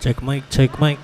Check mic, check mic.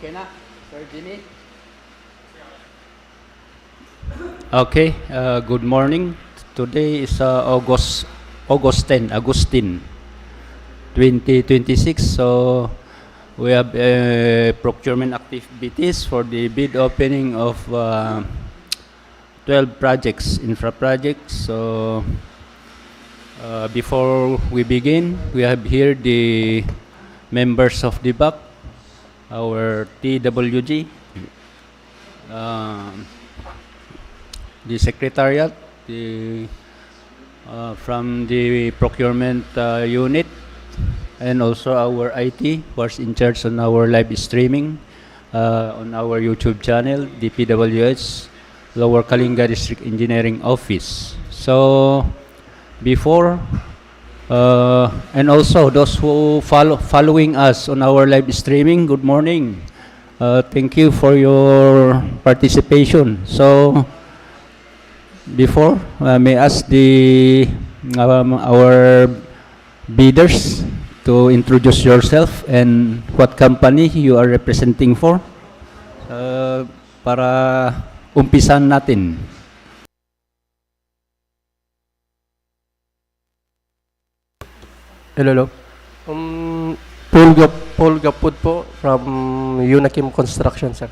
Okay na, Sir Jimmy? Okay, good morning. Today is August 10, Agustin 2026. So we have procurement activities for the bid opening of 12 projects, infra projects. So before we begin, we have here the members of the BAC, our TWG, the secretariat, from the procurement unit, and also our IT was in charge on our live streaming on our YouTube channel, DPWH, Lower Kalinga District Engineering Office. So before, and also those who following us on our live streaming, good morning. Thank you for your participation. So before, may I ask our bidders to introduce yourself and what company you are representing for, para umpisan natin. Hello. Paul Gapud po from Unakim Construction, sir.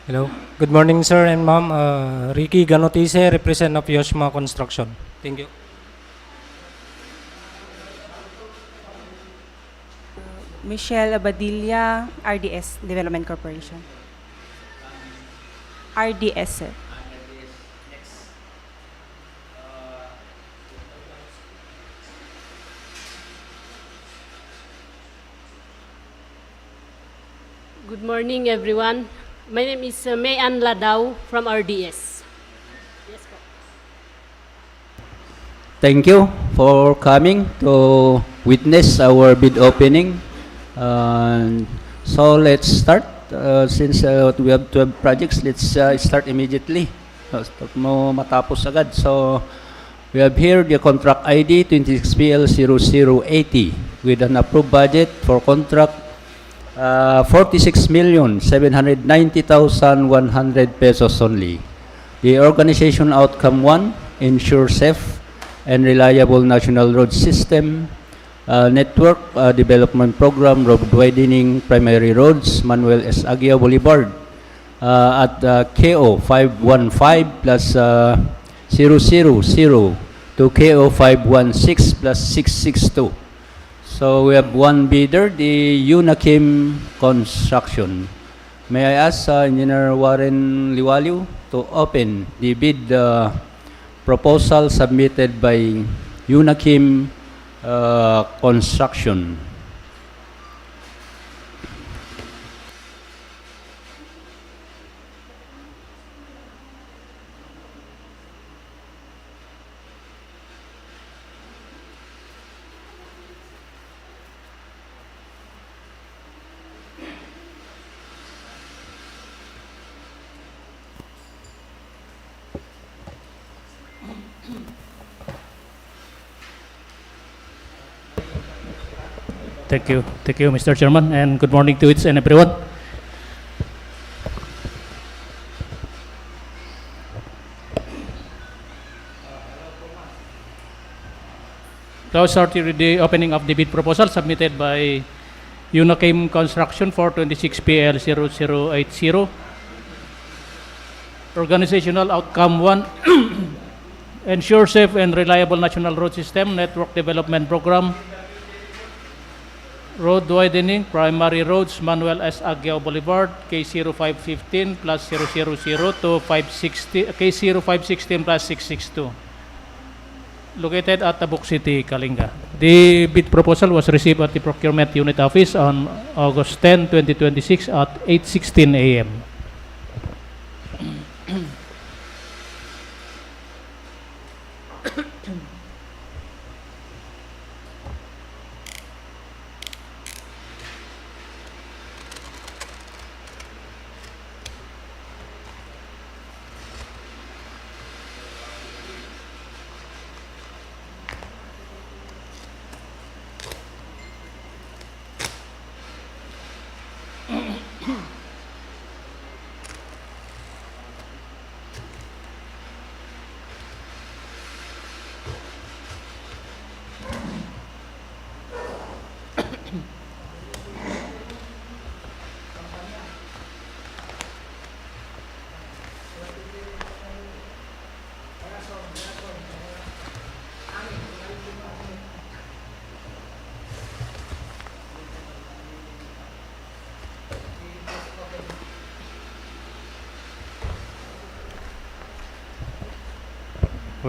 Hello. Good morning, sir and ma'am. Ricky Ganotise, represent of Yoshima Construction. Thank you. Michelle Abadilla, RDS Development Corporation. RDS, sir. Good morning, everyone. My name is Mayan Ladao from RDS. Yes, po. Thank you for coming to witness our bid opening. So let's start. Since we have 12 projects, let's start immediately. Start mo matapos agad. So we have here the contract ID 26PL0080 with an approved budget for contract 46,790,100 pesos only. The organization outcome 1, ensure safe and reliable national road system, network development program, road widening, primary roads, Manuel S. Aguia Boulevard at KO 515 plus 000 to KO 516 plus 662. So we have one bidder, the Unakim Construction. May I ask Engineer Warren Liwaliw to open the bid proposal submitted by Unakim Construction. Thank you, Mr. Chairman, and good morning to each and everyone. So, starting with the opening of the bid proposal submitted by Unakim Construction for 26PL0080. Organizational outcome 1, ensure safe and reliable national road system, network development program, road widening, primary roads, Manuel S. Aguia Boulevard, K0515 plus 000 to K0516 plus 662. Located at Tabuk City, Kalinga. The bid proposal was received at the Procurement Unit Office on August 10, 2026 at 8:16 a.m.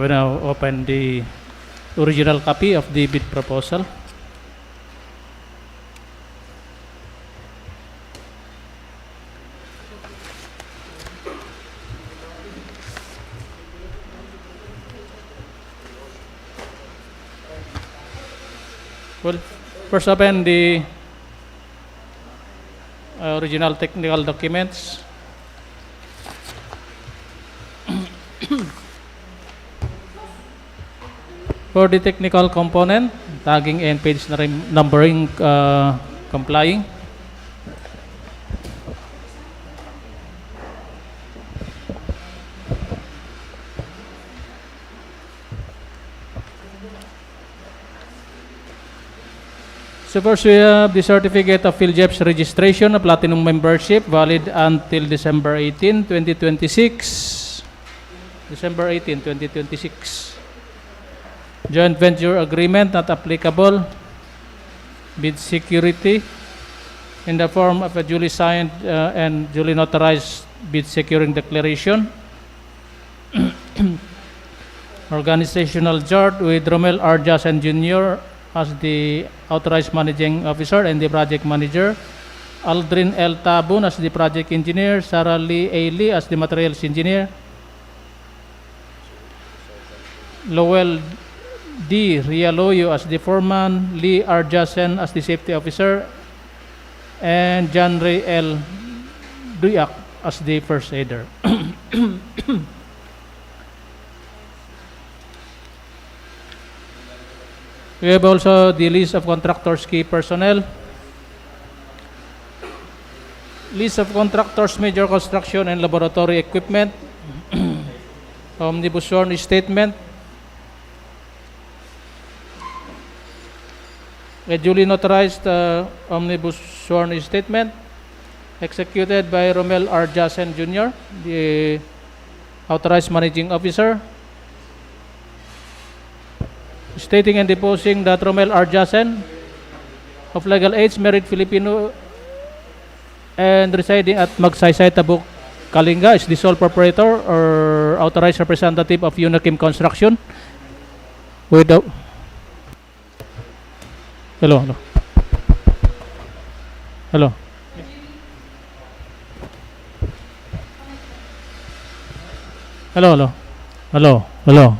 We now open the original copy of the bid proposal. Well, first open the original technical documents. For the technical component, tagging and page numbering complying. So first we have the certificate of PhilJEP's registration, a platinum membership, valid until December 18, 2026. December 18, 2026. Joint venture agreement not applicable. Bid security in the form of a duly signed and duly notarized bid securing declaration. Organizational chart with Romel R. Jassen Jr. as the authorized managing officer and the project manager. Aldrin L. Tabun as the project engineer. Sarah Lee A. Lee as the materials engineer. Lowell D. Rialoyo as the foreman, Lee R. Jassen as the safety officer, and John Ray L. Duyak as the first aider. We have also the list of contractors' key personnel. List of contractors' major construction and laboratory equipment. Omnibus sworn statement. A duly notarized omnibus sworn statement executed by Romel R. Jassen Jr., the authorized managing officer, stating and deposing that Romel R. Jassen, of legal age, married Filipino, and residing at Magsaysay, Tabuk, Kalinga, is the sole proprietor or authorized representative of Unakim Construction. Hello, hello. Hello. Hello, hello. Hello, hello.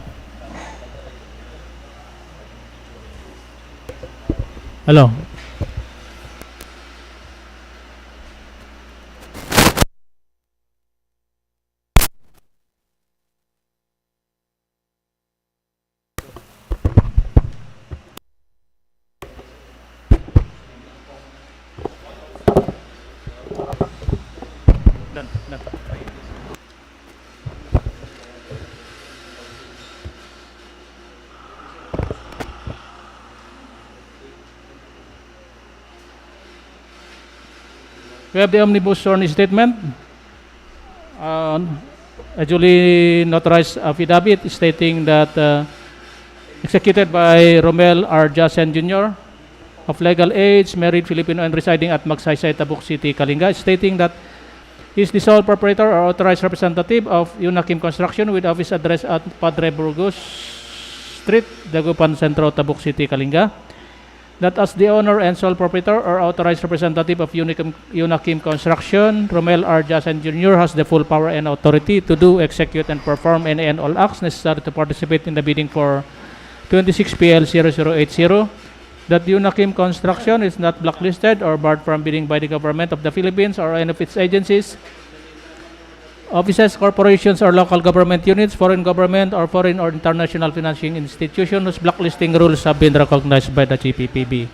Hello. Done, done. We have the omnibus sworn statement. A duly notarized affidavit stating that executed by Romel R. Jassen Jr., of legal age, married Filipino, and residing at Magsaysay, Tabuk City, Kalinga, stating that he is the sole proprietor or authorized representative of Unakim Construction with office address at Padre Burgos Street, Dagupan Centro, Tabuk City, Kalinga. That as the owner and sole proprietor or authorized representative of Unakim Construction, Romel R. Jassen Jr. has the full power and authority to do, execute, and perform any and all acts necessary to participate in the bidding for 26 PL 0080. That Unakim Construction is not blacklisted or barred from bidding by the government of the Philippines or any of its agencies, offices, corporations, or local government units, foreign government, or foreign or international financing institution whose blacklisting rules have been recognized by the GPPB.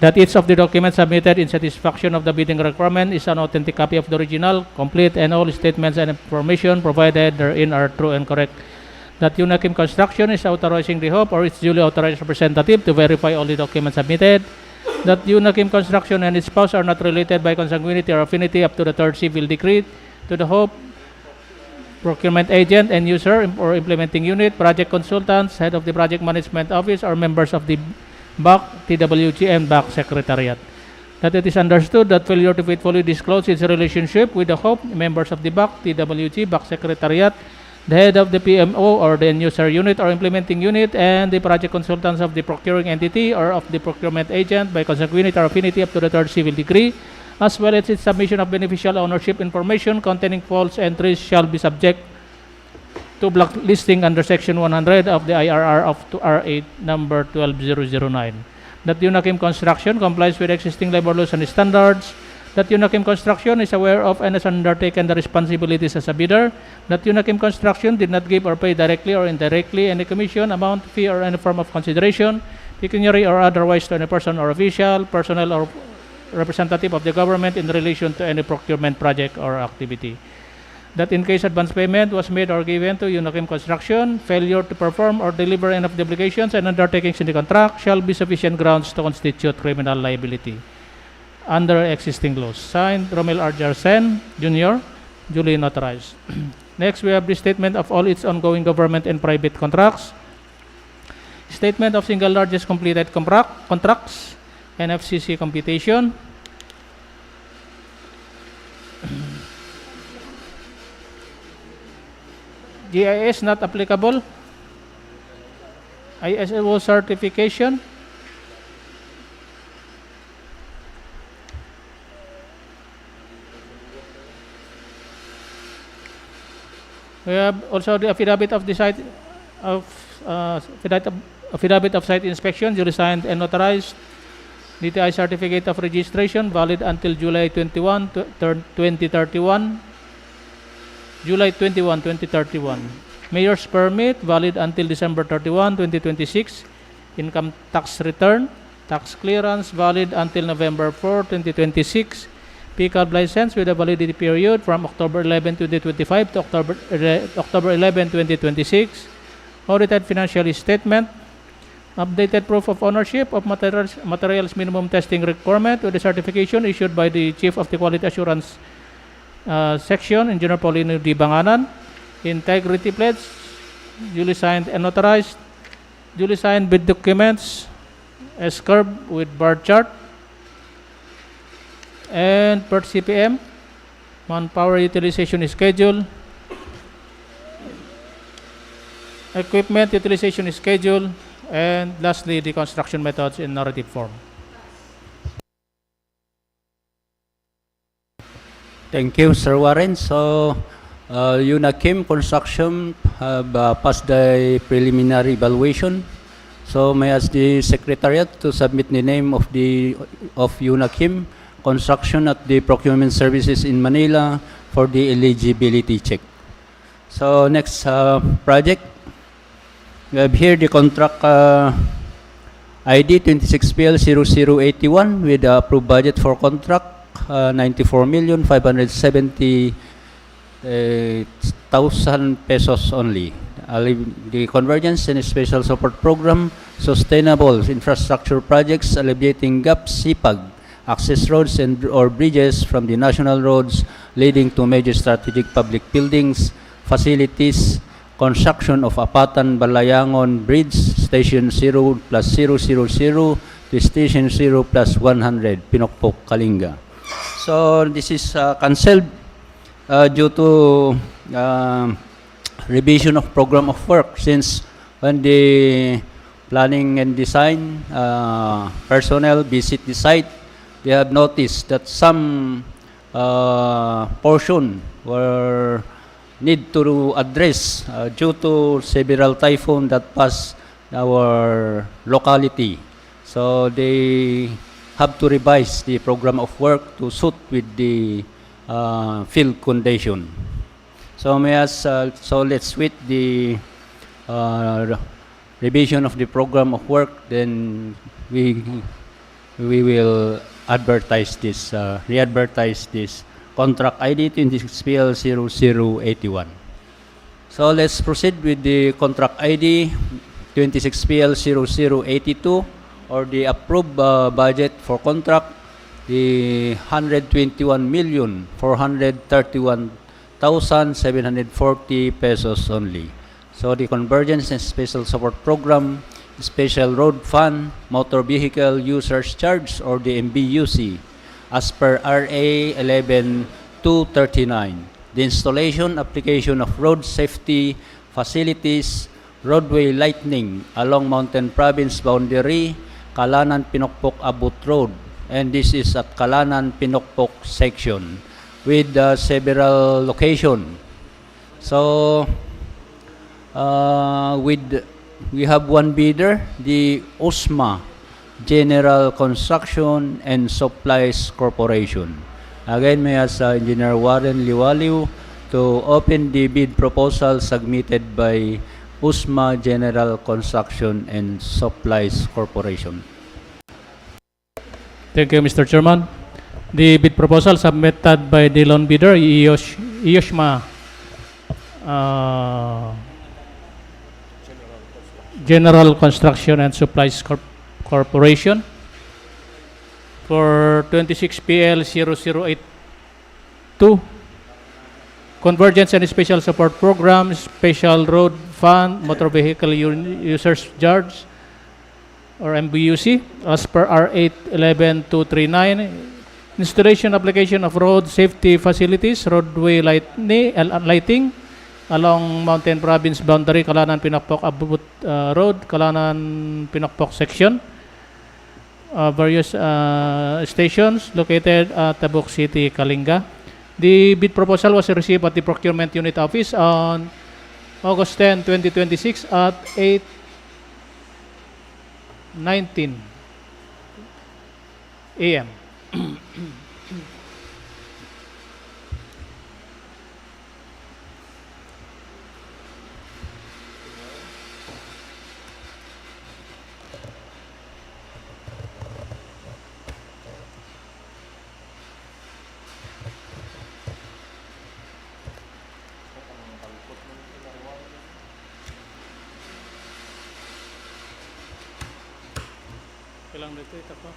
That each of the documents submitted in satisfaction of the bidding requirement is an authentic copy of the original, complete, and all statements and information provided therein are true and correct. That Unakim Construction is authorizing the Hope or its duly authorized representative to verify all the documents submitted. That Unakim Construction and its spouse are not related by consanguinity or affinity up to the third civil decree to the Hope procurement agent and user or implementing unit, project consultants, head of the project management office, or members of the BAC, TWG, and BAC secretariat. That it is understood that failure to faithfully disclose its relationship with the Hope, members of the BAC, TWG, BAC secretariat, the head of the PMO or the end user unit or implementing unit, and the project consultants of the procuring entity or of the procurement agent by consanguinity or affinity up to the third civil degree, as well as its submission of beneficial ownership information containing false entries shall be subject to blacklisting under Section 100 of the IRR of R8 number 12009. That UNAKIM Construction complies with existing labor laws and standards. That UNAKIM Construction is aware of and has undertaken the responsibilities as a bidder. That UNAKIM Construction did not give or pay directly or indirectly any commission, amount, fee, or any form of consideration, pecuniary or otherwise, to any person or official, personnel, or representative of the government in relation to any procurement project or activity. That in case advance payment was made or given to UNAKIM Construction, failure to perform or deliver any of the obligations and undertakings in the contract shall be sufficient grounds to constitute criminal liability under existing laws. Signed, Romel R. Jarsen, Jr., duly notarized. Next, we have the statement of all its ongoing government and private contracts. Statement of single largest completed contracts, NFCC computation. GIS not applicable. ISO certification. We have also the affidavit of the site of affidavit of site inspection, duly signed and notarized. DTI certificate of registration valid until July 21, 2031. July 21, 2031. Mayor's permit valid until December 31, 2026. Income tax return, tax clearance valid until November 4, 2026. PCAB license with a validity period from October 11, 2025 to October 11, 2026. Audited financial statement. Updated proof of ownership of materials minimum testing requirement with the certification issued by the Chief of the Quality Assurance Section, Engineer Paulino D. Banganan. Integrity pledge, duly signed and notarized. Duly signed bid documents, S-curve with bar chart. And per CPM, manpower utilization schedule. Equipment utilization schedule. And lastly, the construction methods in narrative form. Thank you, Sir Warren. So, UNAKIM Construction have passed the preliminary evaluation. So, may I ask the Secretariat to submit the name of UNAKIM Construction at the Procurement Services in Manila for the eligibility check. So, next project. We have here the contract ID 26PL0081 with the approved budget for contract 94,570,000 pesos only. The Convergence and Special Support Program, Sustainable Infrastructure Projects, Alleviating Gaps, CPAG, Access Roads and or Bridges from the National Roads leading to major strategic public buildings, facilities, construction of Apatan Balayangon Bridge, Station 0 plus 000 to Station 0 plus 100, Pinokpok, Kalinga. So this is cancelled due to revision of program of work, since when the planning and design personnel visit the site, they have noticed that some portion were need to address due to several typhoon that passed our locality. So they have to revise the program of work to suit with the field condition. So so let's wait the revision of the program of work. Then we will advertise this, re-advertise this contract ID 26PL0081. So let's proceed with the contract ID 26PL0082, or the approved budget for contract, the 121,431,740 pesos only. So the Convergence and Special Support Program, Special Road Fund, Motor Vehicle Users Charge, or the MBUC, as per RA 11239, the installation, application of road safety facilities, roadway lighting along Mountain Province boundary, Kalanan Pinokpok Abut Road, and this is at Kalanan Pinokpok section with several locations. So we have one bidder, the USMA General Construction and Supplies Corporation. Again, may I ask Engineer Warren Liwaliw to open the bid proposal submitted by USMA General Construction and Supplies Corporation. Thank you, Mr. Chairman. The bid proposal submitted by the loan bidder, IOSMA General Construction and Supplies Corporation for 26PL0082, Convergence and Special Support Program, Special Road Fund, Motor Vehicle Users Charge, or MVUC, as per R811239, installation application of road safety facilities, roadway lighting along Mountain Province boundary, Kalanan Pinokpok Abut Road, Kalanan Pinokpok section, various stations located at Tabuk City, Kalinga. The bid proposal was received at the Procurement Unit Office on August 10, 2026 at 8:19 a.m. Kailang dito ito po.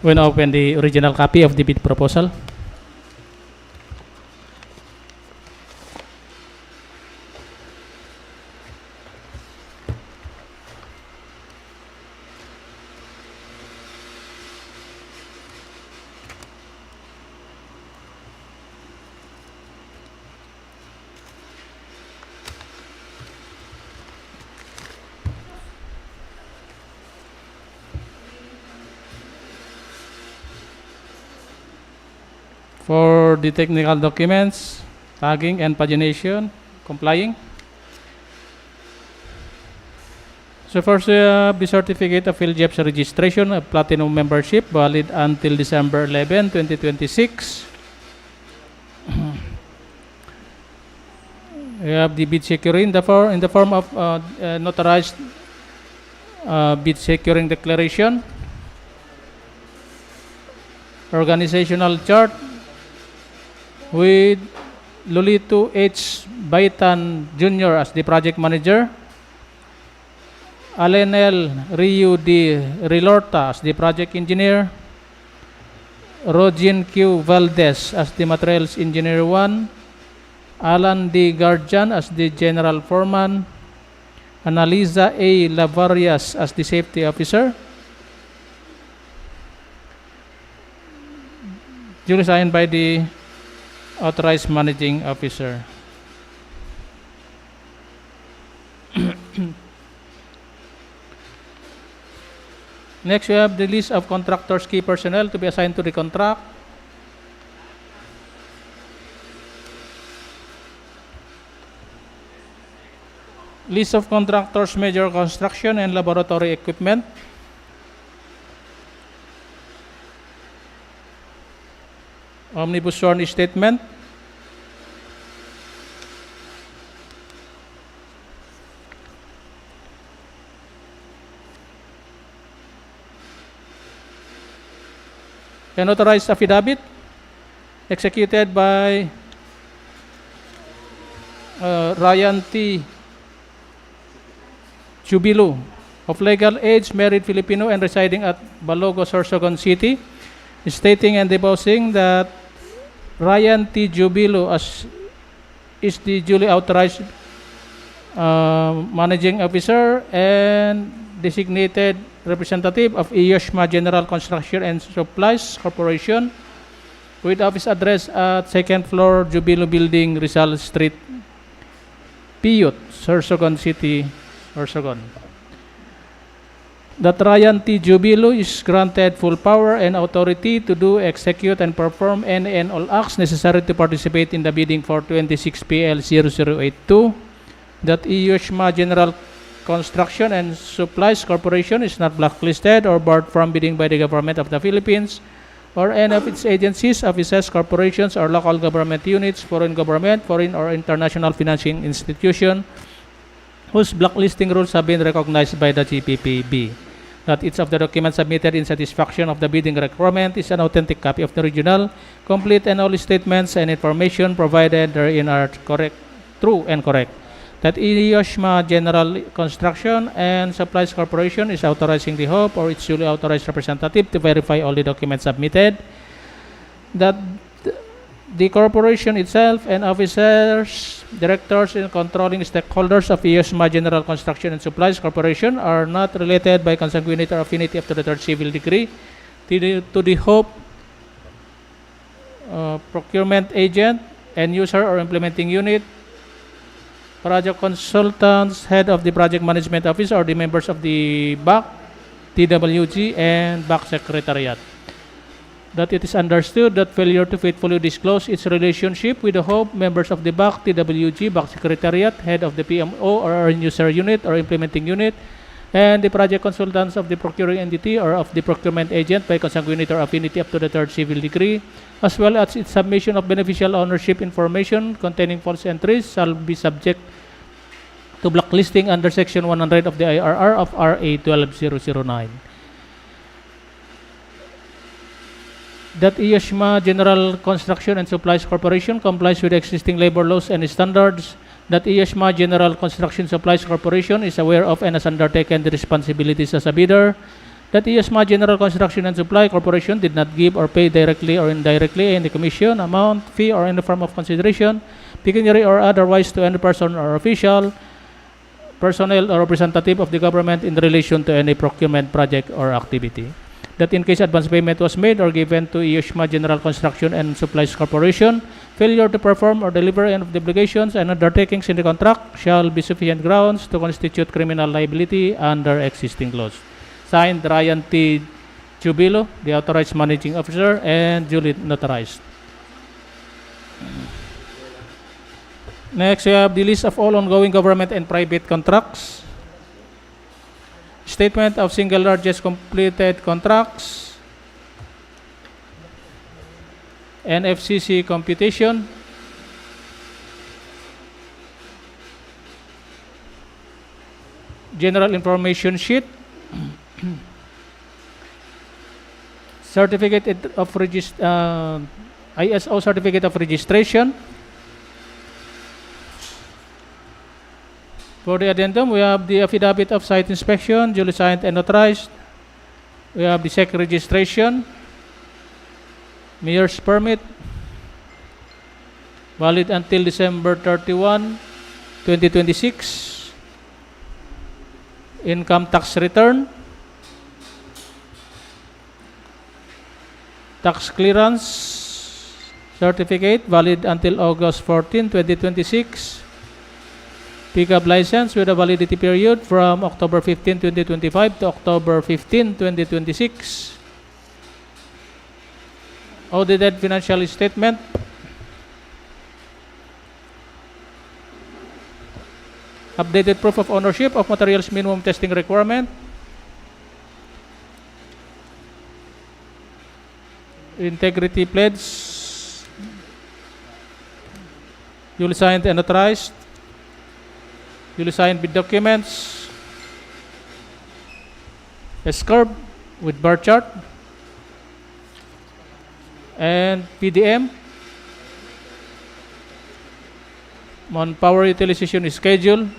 When open the original copy of the bid proposal. For the technical documents, tagging and pagination, complying. So first, the certificate of PhilJEP's registration of platinum membership valid until December 11, 2026. We have the bid securing in the form of notarized bid securing declaration, organizational chart with Lolito H. Baitan Jr. as the project manager, Allen L. Rio D. Rilorta as the project engineer, Rogin Q. Valdez as the materials engineer 1, Alan D. Guardian as the general foreman, Annalisa A. Lavarias as the safety officer, duly signed by the authorized managing officer. Next, we have the list of contractors' key personnel to be assigned to the contract. List of contractors' major construction and laboratory equipment. Omnibus sworn statement. An authorized affidavit executed by Ryan T. Jubilo, of legal age, married Filipino and residing at Balogo, Sorsogon City, stating and deposing that Ryan T. Jubilo is the duly authorized managing officer and designated representative of Yoshma General Construction and Supplies Corporation with office address at 2nd floor Jubilo Building, Rizal Street, Piyut, Sorsogon City, Sorsogon. That Ryan T. Jubilo is granted full power and authority to do, execute, and perform any and all acts necessary to participate in the bidding for 26 PL 0082. That Yoshma General Construction and Supplies Corporation is not blacklisted or barred from bidding by the government of the Philippines or any of its agencies, offices, corporations, or local government units, foreign government, foreign or international financing institution whose blacklisting rules have been recognized by the GPPB. That each of the documents submitted in satisfaction of the bidding requirement is an authentic copy of the original, complete, and all statements and information provided therein are correct, true, and correct. That Yoshma General Construction and Supplies Corporation is authorizing the HOP or its duly authorized representative to verify all the documents submitted. That the corporation itself and officers, directors, and controlling stakeholders of Yoshma General Construction and Supplies Corporation are not related by consanguinity or affinity up to the third civil degree to the HOP procurement agent and user or implementing unit, project consultants, head of the project management office, or the members of the BAC, TWG, and BAC Secretariat. That it is understood that failure to faithfully disclose its relationship with the HOPE, members of the BAC, TWG, BAC Secretariat, head of the PMO or user unit or implementing unit, and the project consultants of the procuring entity or of the procurement agent by consanguinity or affinity up to the third civil degree, as well as its submission of beneficial ownership information containing false entries shall be subject to blacklisting under Section 100 of the IRR of RA 12009. That Yoshma General Construction and Supplies Corporation complies with existing labor laws and standards. That Yoshma General Construction Supplies Corporation is aware of and has undertaken the responsibilities as a bidder. That Yoshma General Construction and Supply Corporation did not give or pay directly or indirectly any commission, amount, fee, or any form of consideration, pecuniary or otherwise, to any person or official, personnel, or representative of the government in relation to any procurement project or activity. That in case advance payment was made or given to Yoshma General Construction and Supplies Corporation, failure to perform or deliver any of the obligations and undertakings in the contract shall be sufficient grounds to constitute criminal liability under existing laws. Signed, Ryan T. Jubilo, the authorized managing officer, and duly notarized. Next, we have the list of all ongoing government and private contracts. Statement of single largest completed contracts. NFCC computation. General information sheet. Certificate of ISO certificate of registration. For the addendum, we have the affidavit of site inspection, duly signed and notarized. We have the SEC registration, mayor's permit, valid until December 31, 2026. Income tax return, tax clearance, certificate valid until August 14, 2026. Pickup license with a validity period from October 15, 2025 to October 15, 2026. Audited financial statement. Updated proof of ownership of materials minimum testing requirement. Integrity pledge. Duly signed and authorized. Duly signed with documents. S-curve with bar chart. And PDM. On power utilization schedule.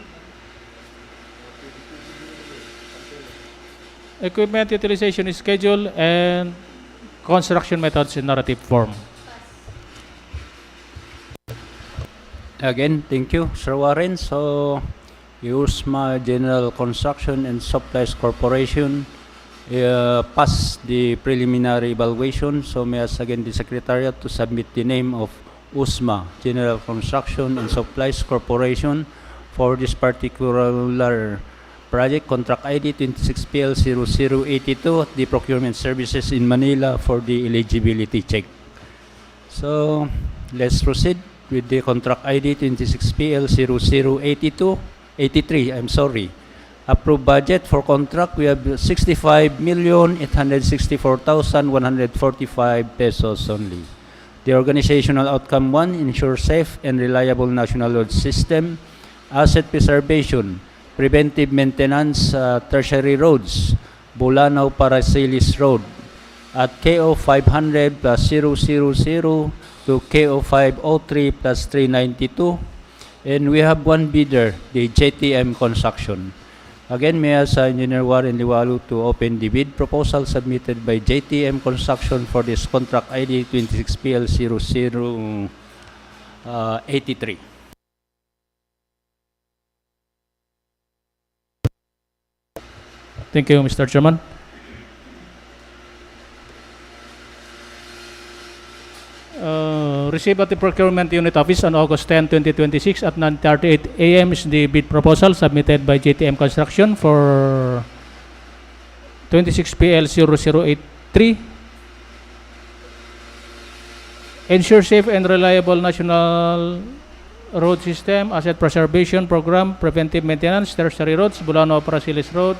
Equipment utilization schedule and construction methods in narrative form. Again, thank you, Sir Warren. So, USMA General Construction and Supplies Corporation passed the preliminary evaluation. So, may I ask again the Secretariat to submit the name of USMA General Construction and Supplies Corporation for this particular project, contract ID 26PL0082, the procurement services in Manila for the eligibility check. So, let's proceed with the contract ID 26PL0083. Approved budget for contract, we have 65,864,145 pesos only. The organizational outcome 1, ensure safe and reliable national road system, asset preservation, preventive maintenance, tertiary roads, Bulanao Paracelis Road at KO 500 plus 000 to KO 503 plus 392. And we have one bidder, the JTM Construction. Again, may I ask Engineer Warren Liwalu to open the bid proposal submitted by JTM Construction for this contract ID 26PL0083. Thank you, Mr. Chairman. Received at the Procurement Unit Office on August 10, 2026 at 9:38 a.m. is the bid proposal submitted by JTM Construction for 26PL0083. Ensure safe and reliable national road system, asset preservation program, preventive maintenance, tertiary roads, Bulanao Paracelis Road,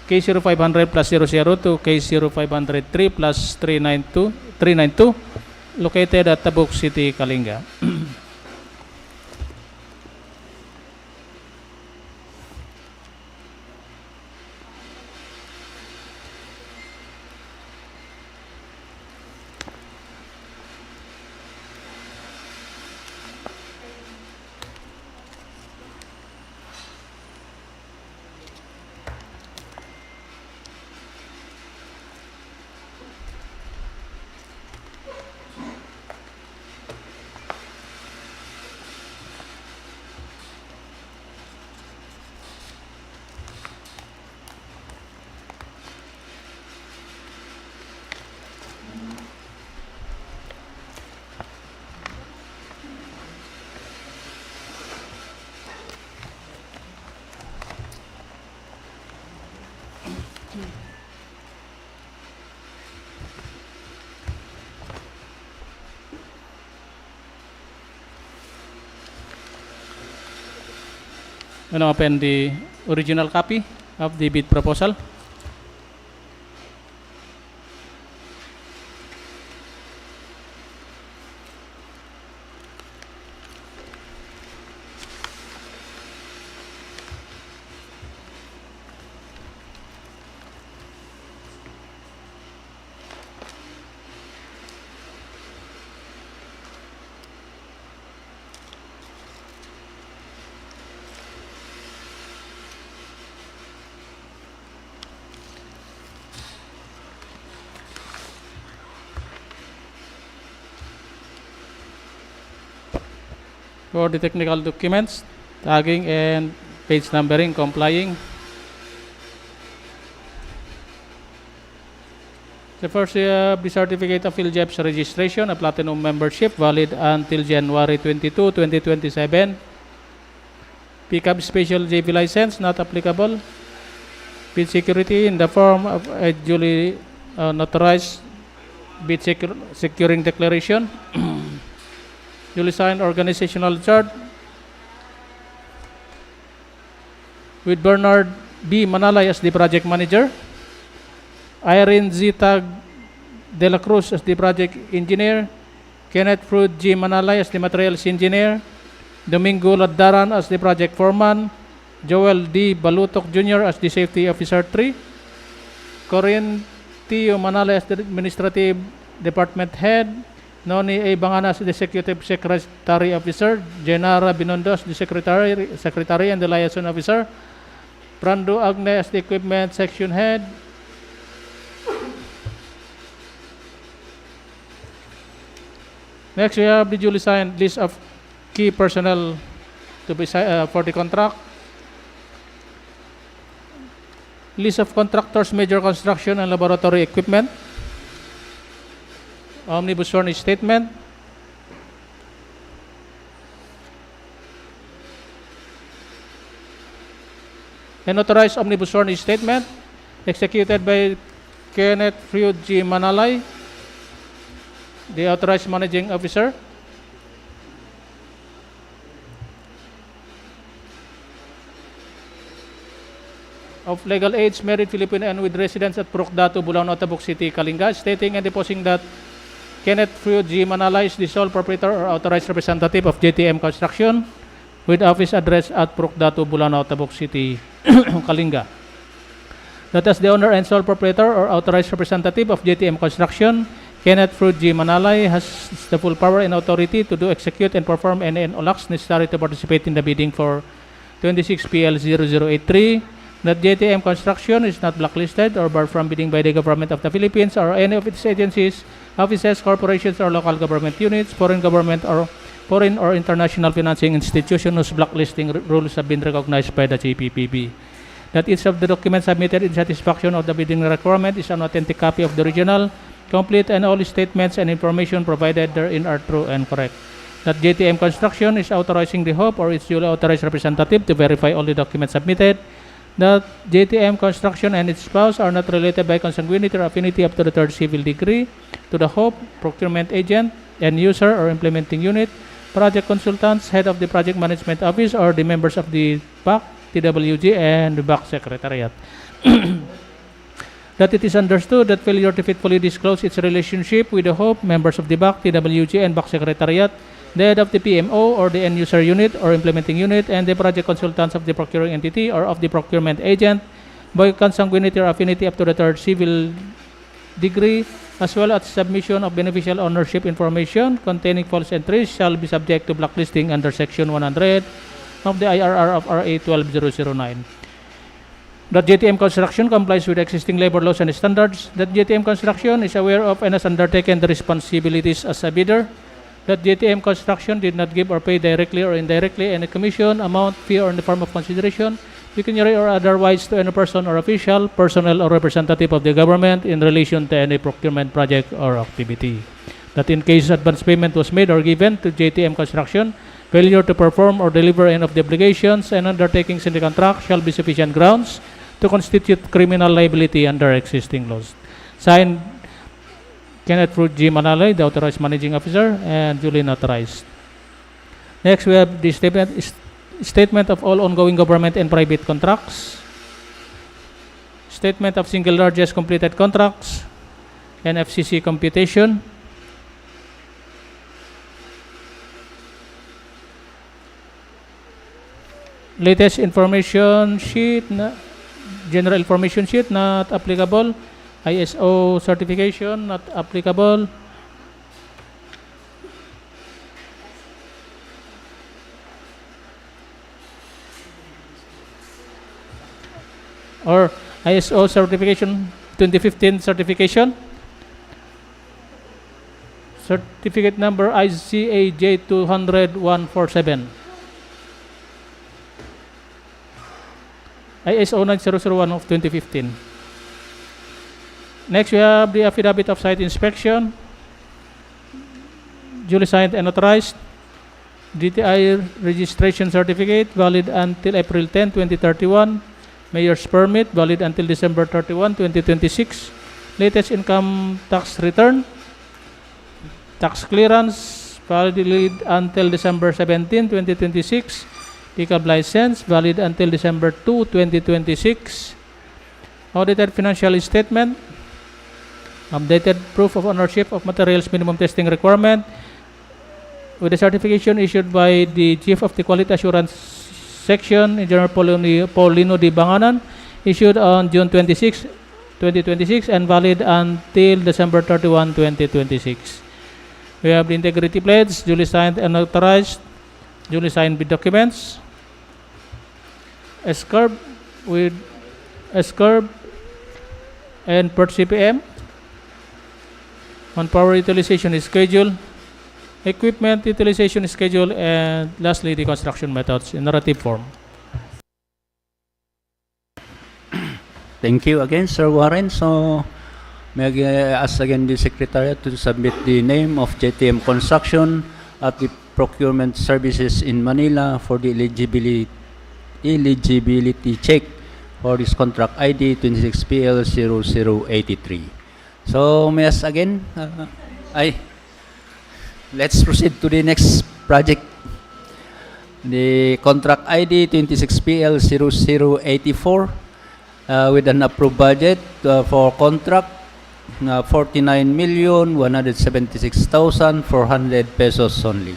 K0500 plus 00 to K0503 plus 392, located at Tabuk City, Kalinga. And open the original copy of the bid proposal. For the technical documents, tagging and page numbering complying. The first, we have the certificate of PhilJEP's registration, a platinum membership valid until January 22, 2027. Pickup special JV license not applicable. Bid security in the form of a duly notarized bid securing declaration. Duly signed organizational chart with Bernard B. Manalay as the project manager, Irene Zita De La Cruz as the project engineer, Kenneth Fruit G. Manalay as the materials engineer, Domingo Ladaran as the project foreman, Joel D. Balutok Jr. as the safety officer 3, Corinne Tio Manalay as the administrative department head, Noni A. Bangana as the executive secretary officer, Jenara Binondo as the secretary and the liaison officer, Brando Agne as the equipment section head, next, we have the duly signed list of key personnel to be for the contract. List of contractors, major construction and laboratory equipment. Omnibus furnish statement. An authorized omnibus furnish statement executed by Kenneth Freud G. Manalay, the authorized managing officer. Of legal age, married Filipino and with residence at Procdato, Bulao, Tabuk City, Kalinga, stating and deposing that Kenneth Freud G. Manalay is the sole proprietor or authorized representative of JTM Construction with office address at Procdato, Bulao, Tabuk City, Kalinga. That as the owner and sole proprietor or authorized representative of JTM Construction, Kenneth Fruit G. Manalay has the full power and authority to do, execute, and perform any and all acts necessary to participate in the bidding for 26 PL 0083. That JTM Construction is not blacklisted or barred from bidding by the government of the Philippines or any of its agencies, offices, corporations, or local government units, foreign government or foreign or international financing institution whose blacklisting rules have been recognized by the JPPB. That each of the documents submitted in satisfaction of the bidding requirement is an authentic copy of the original, complete, and all statements and information provided therein are true and correct. That JTM Construction is authorizing the HOP or its duly authorized representative to verify all the documents submitted. That JTM Construction and its spouse are not related by consanguinity or affinity up to the third civil degree to the HOP, procurement agent, end user or implementing unit, project consultants, head of the project management office, or the members of the BAC, TWG, and the BAC Secretariat. That it is understood that failure to faithfully disclose its relationship with the HOPE, members of the BAC, TWG, and BAC Secretariat, the head of the PMO or the end user unit or implementing unit, and the project consultants of the procuring entity or of the procurement agent by consanguinity or affinity up to the third civil degree, as well as submission of beneficial ownership information containing false entries shall be subject to blacklisting under Section 100 of the IRR of RA 12009. That JTM Construction complies with existing labor laws and standards. That JTM Construction is aware of and has undertaken the responsibilities as a bidder. That JTM Construction did not give or pay directly or indirectly any commission, amount, fee, or in the form of consideration, pecuniary or otherwise, to any person or official, personnel, or representative of the government in relation to any procurement project or activity. That in case advance payment was made or given to JTM Construction, failure to perform or deliver any of the obligations and undertakings in the contract shall be sufficient grounds to constitute criminal liability under existing laws. Signed, Kenneth Fruit G. Manalay, the authorized managing officer, and duly notarized. Next, we have the statement of all ongoing government and private contracts, statement of single largest completed contracts, and FCC computation. Latest information sheet, general information sheet, not applicable. ISO certification, not applicable. Or ISO certification, 2015 certification. Certificate number ICAJ 200-147. ISO 9001 of 2015. Next, we have the affidavit of site inspection, duly signed and authorized. DTI registration certificate, valid until April 10, 2031. Mayor's permit, valid until December 31, 2026. Latest income tax return, tax clearance, valid until December 17, 2026. Pickup license, valid until December 2, 2026. Audited financial statement, updated proof of ownership of materials minimum testing requirement, with the certification issued by the Chief of the Quality Assurance Section, Engineer Paulino D. Banganan, issued on June 26, 2026, and valid until December 31, 2026. We have the integrity pledge, duly signed and authorized, duly signed with documents. SCURB with SCURB and per CPM on power utilization schedule, equipment utilization schedule, and lastly, the construction methods in narrative form. Thank you again, Sir Warren. So, may I ask again the Secretariat to submit the name of JTM Construction at the procurement services in Manila for the eligibility check for this contract ID 26PL0083. So, may I ask again? Let's proceed to the next project. The contract ID 26PL0084 with an approved budget for contract 49,176,400 pesos only.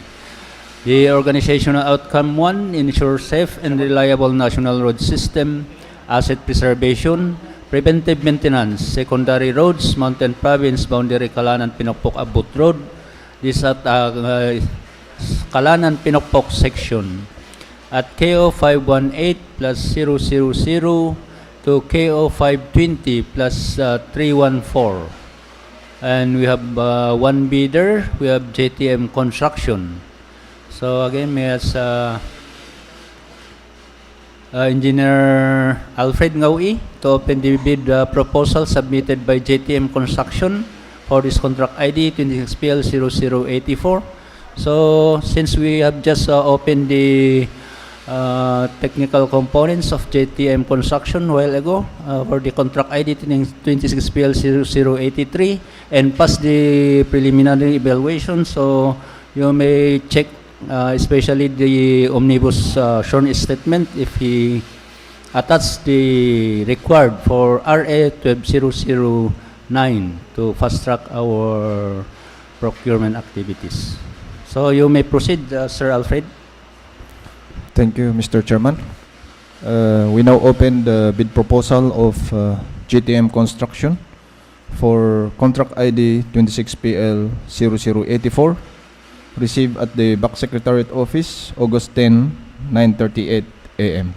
The organizational outcome 1, ensure safe and reliable national road system, asset preservation, preventive maintenance, secondary roads, mountain province, boundary Kalanan, Pinokpok, Abut Road. This at Kalanan, Pinokpok section at KO 518 plus 000 to KO 520 plus 314. And we have one bidder. We have JTM Construction. So again, may I ask Engineer Alfred Ngawi to open the bid proposal submitted by JTM Construction for this contract ID 26PL0084. So since we have just opened the technical components of JTM Construction a while ago for the contract ID 26PL0083 and passed the preliminary evaluation, so you may check especially the omnibus short statement if he attached the required for RA 12009 to fast track our procurement activities. So you may proceed, Sir Alfred. Thank you, Mr. Chairman. We now open the bid proposal of GTM Construction for contract ID 26PL0084, received at the Back Secretariat Office, August 10, 9:38 a.m.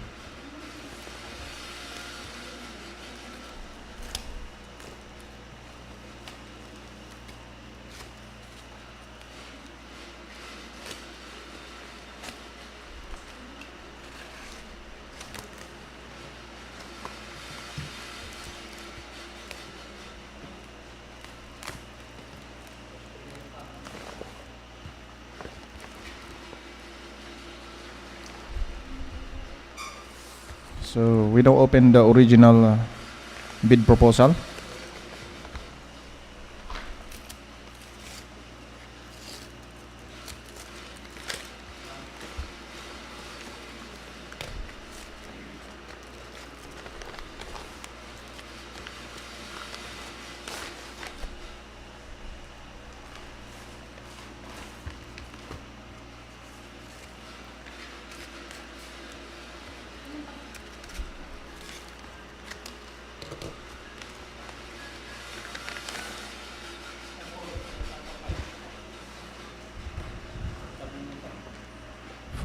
So we now open the original bid proposal.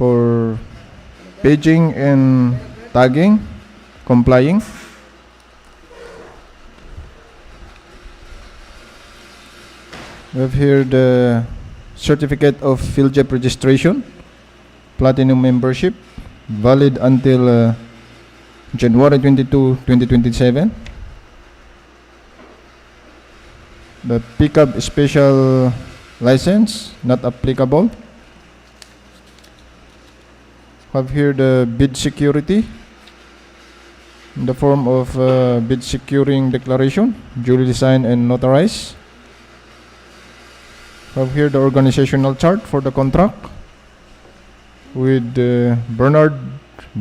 For paging and tagging, complying. We have here the certificate of PhilJEP registration, platinum membership, valid until January 22, 2027. The pickup special license, not applicable. Have here the bid security in the form of bid securing declaration, duly signed and notarized. Have here the organizational chart for the contract with Bernard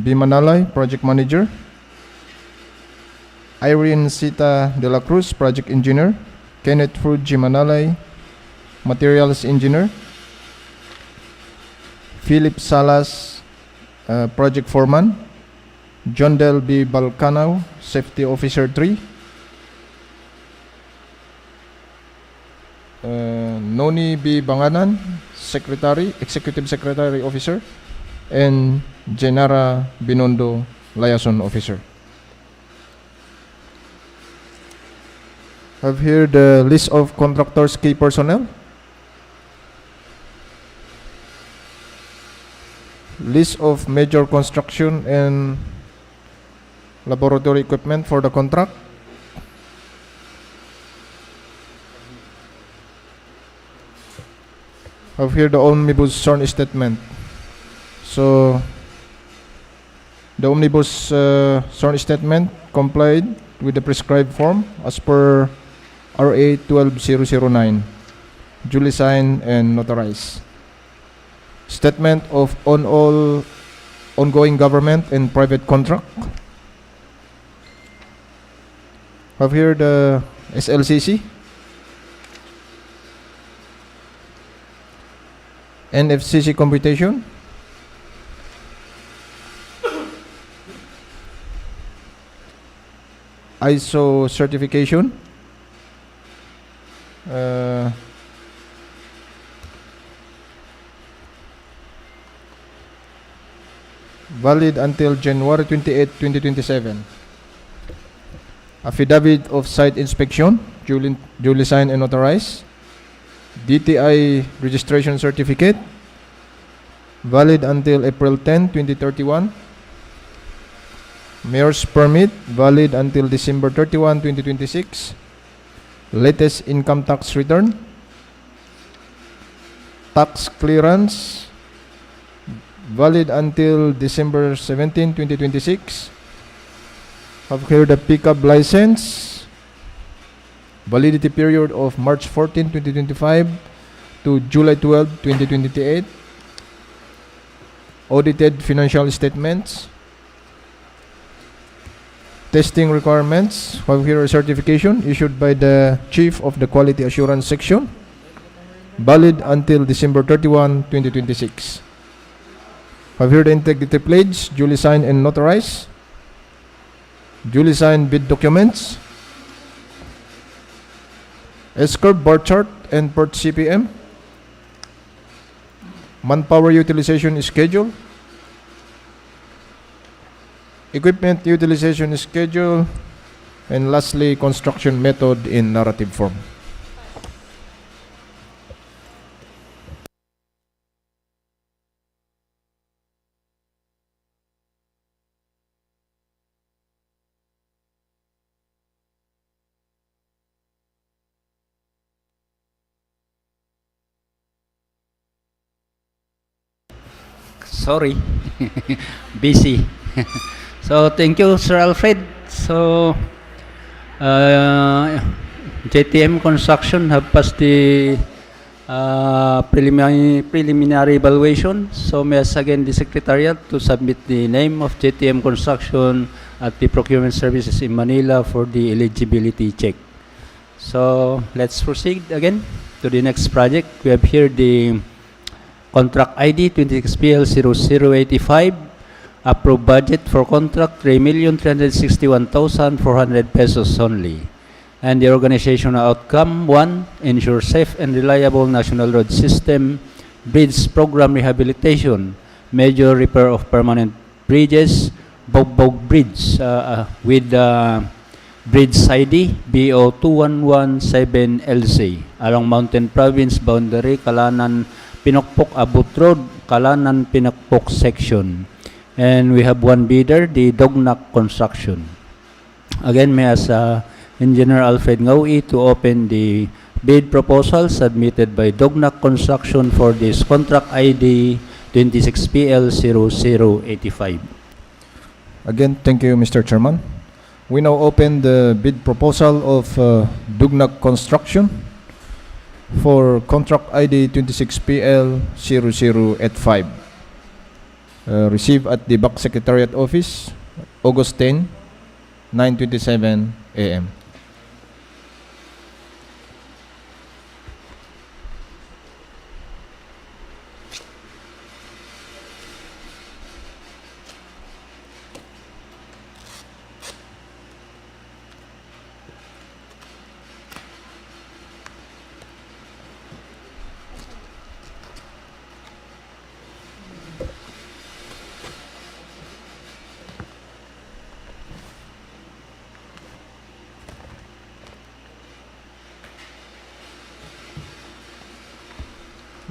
B. Manalay, project manager, Irene Sita de la Cruz, project engineer, Kenneth Fruit G. Manalay, materials engineer, Philip Salas, project foreman, John Del B. Balcanao, safety officer 3, Noni B. Banganan, secretary, executive secretary officer, and Genara Binondo, liaison officer. Have here the list of contractors' key personnel, list of major construction and laboratory equipment for the contract, have here the omnibus sworn statement. So the omnibus sworn statement complied with the prescribed form as per RA 12009, duly signed and notarized. Statement of on all ongoing government and private contract. Have here the SLCC, NFCC computation, ISO certification, valid until January 28, 2027. Affidavit of site inspection, duly signed and notarized. DTI registration certificate, valid until April 10, 2031. Mayor's permit, valid until December 31, 2026. Latest income tax return. Tax clearance, valid until December 17, 2026. Have here the pickup license, validity period of March 14, 2025 to July 12, 2028. Audited financial statements. Testing requirements. Have here a certification issued by the Chief of the Quality Assurance Section, valid until December 31, 2026. Have here the integrity pledge, duly signed and notarized. Duly signed bid documents. S-curve bar chart and per CPM. Manpower utilization schedule. Equipment utilization schedule. And lastly, construction method in narrative form. Sorry, busy. So thank you, Sir Alfred. So JTM Construction have passed the preliminary evaluation. So may I ask again the Secretariat to submit the name of JTM Construction at the Procurement Services in Manila for the eligibility check. So let's proceed again to the next project. We have here the Contract ID 26PL0085, approved budget for contract 3,361,400 pesos only. And the organizational outcome, 1, ensure safe and reliable national road system, bridge program rehabilitation, major repair of permanent bridges, Bogbog Bridge with Bridge ID BO2117LC along Mountain Province boundary, Kalanan, Pinokpok, Abut Road, Kalanan, Pinokpok section. And we have one bidder, the Dognak Construction. Again, may I ask Engineer Alfred Ngawi to open the bid proposal submitted by Dognac Construction for this contract ID 26PL0085. Again, thank you, Mr. Chairman. We now open the bid proposal of Dugnac Construction for contract ID 26PL0085. Received at the Back Secretariat Office, August 10, 9:27 a.m.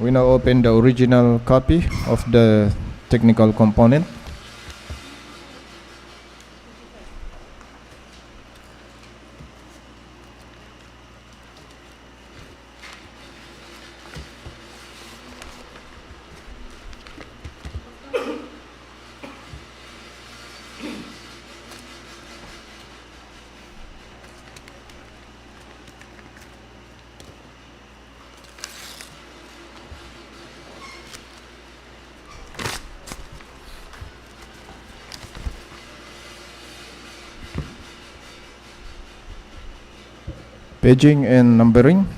We now open the original copy of the technical component. Paging and numbering,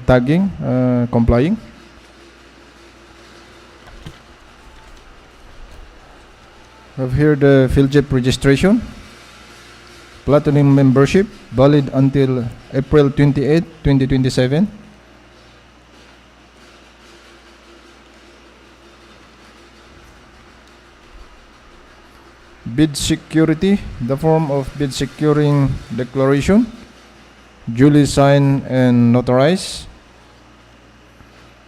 tagging, complying. We have here the PhilJEP registration, Platinum membership, valid until April 28, 2027. Bid security, the form of bid securing declaration, duly signed and notarized.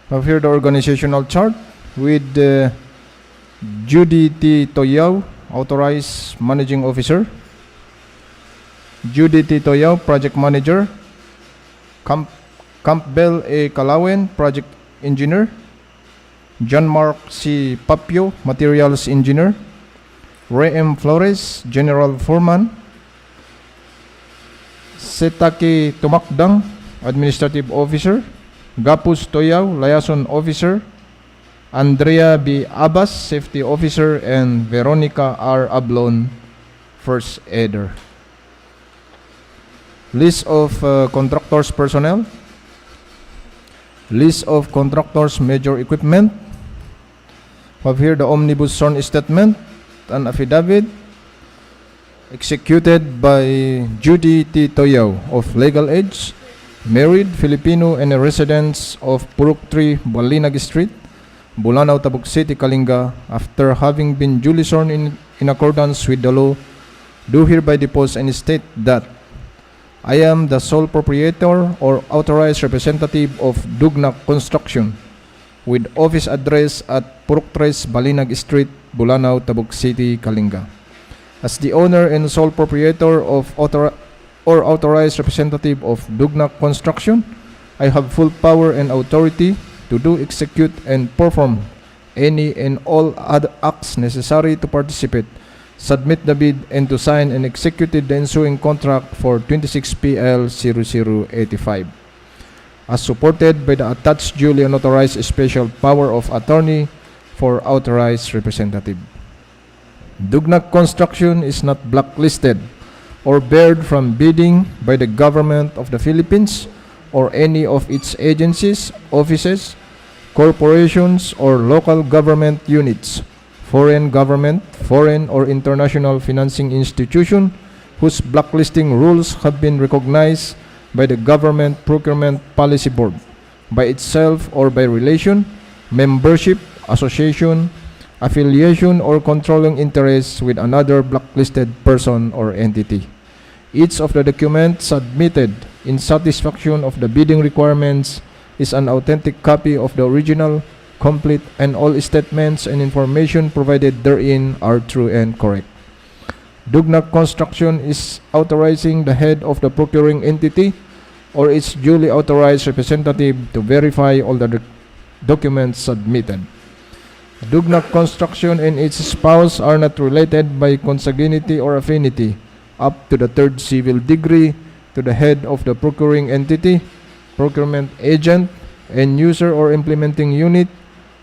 Have here the organizational chart with Judy T. Toyaw, authorized managing officer, Judy T. Toyaw, project manager, Campbell A. Calawen, project engineer, John Mark C. Papio, materials engineer, Ray M. Flores, general foreman, Setaki Tumakdang, administrative officer, Gapus Toyaw, liaison officer, Andrea B. Abbas, safety officer, and Veronica R. Ablon, first aider. List of contractors personnel, list of contractors major equipment. Have here the omnibus sworn statement, an affidavit executed by Judy T. Toyaw of legal age, married, Filipino, and a resident of Purok 3, Balinag Street, Bulanao, Tabuk City, Kalinga, after having been duly sworn in accordance with the law, do hereby depose and state that I am the sole proprietor or authorized representative of Dugnac Construction with office address at Purok 3, Balinag Street, Bulanao, Tabuk City, Kalinga. As the owner and sole proprietor of or authorized representative of Dugnac Construction, I have full power and authority to do, execute, and perform any and all other acts necessary to participate, submit the bid, and to sign and execute the ensuing contract for 26PL0085, as supported by the attached duly authorized special power of attorney for authorized representative. Dugnac Construction is not blacklisted or barred from bidding by the government of the Philippines or any of its agencies, offices, corporations, or local government units, foreign government, foreign or international financing institution whose blacklisting rules have been recognized by the Government Procurement Policy Board, by itself or by relation, membership, association, affiliation, or controlling interests with another blacklisted person or entity. Each of the documents submitted in satisfaction of the bidding requirements is an authentic copy of the original, complete, and all statements and information provided therein are true and correct. Dugnac Construction is authorizing the head of the procuring entity or its duly authorized representative to verify all the documents submitted. Dugnac Construction and its spouse are not related by consanguinity or affinity up to the third civil degree to the head of the procuring entity, procurement agent, end user or implementing unit,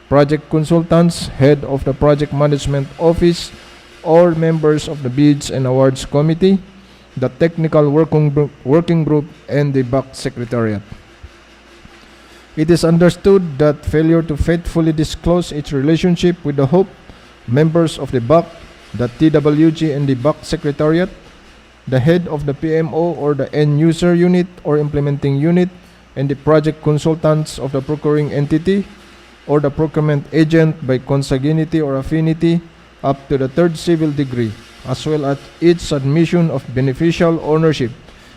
project consultants, head of the project management office, or members of the bids and awards committee, the technical working group, and the BAC secretariat. It is understood that failure to faithfully disclose its relationship with the HOPE, members of the BAC, the TWG, and the BAC secretariat, the head of the PMO or the end user unit or implementing unit, and the project consultants of the procuring entity or the procurement agent by consanguinity or affinity up to the third civil degree, as well as its submission of beneficial ownership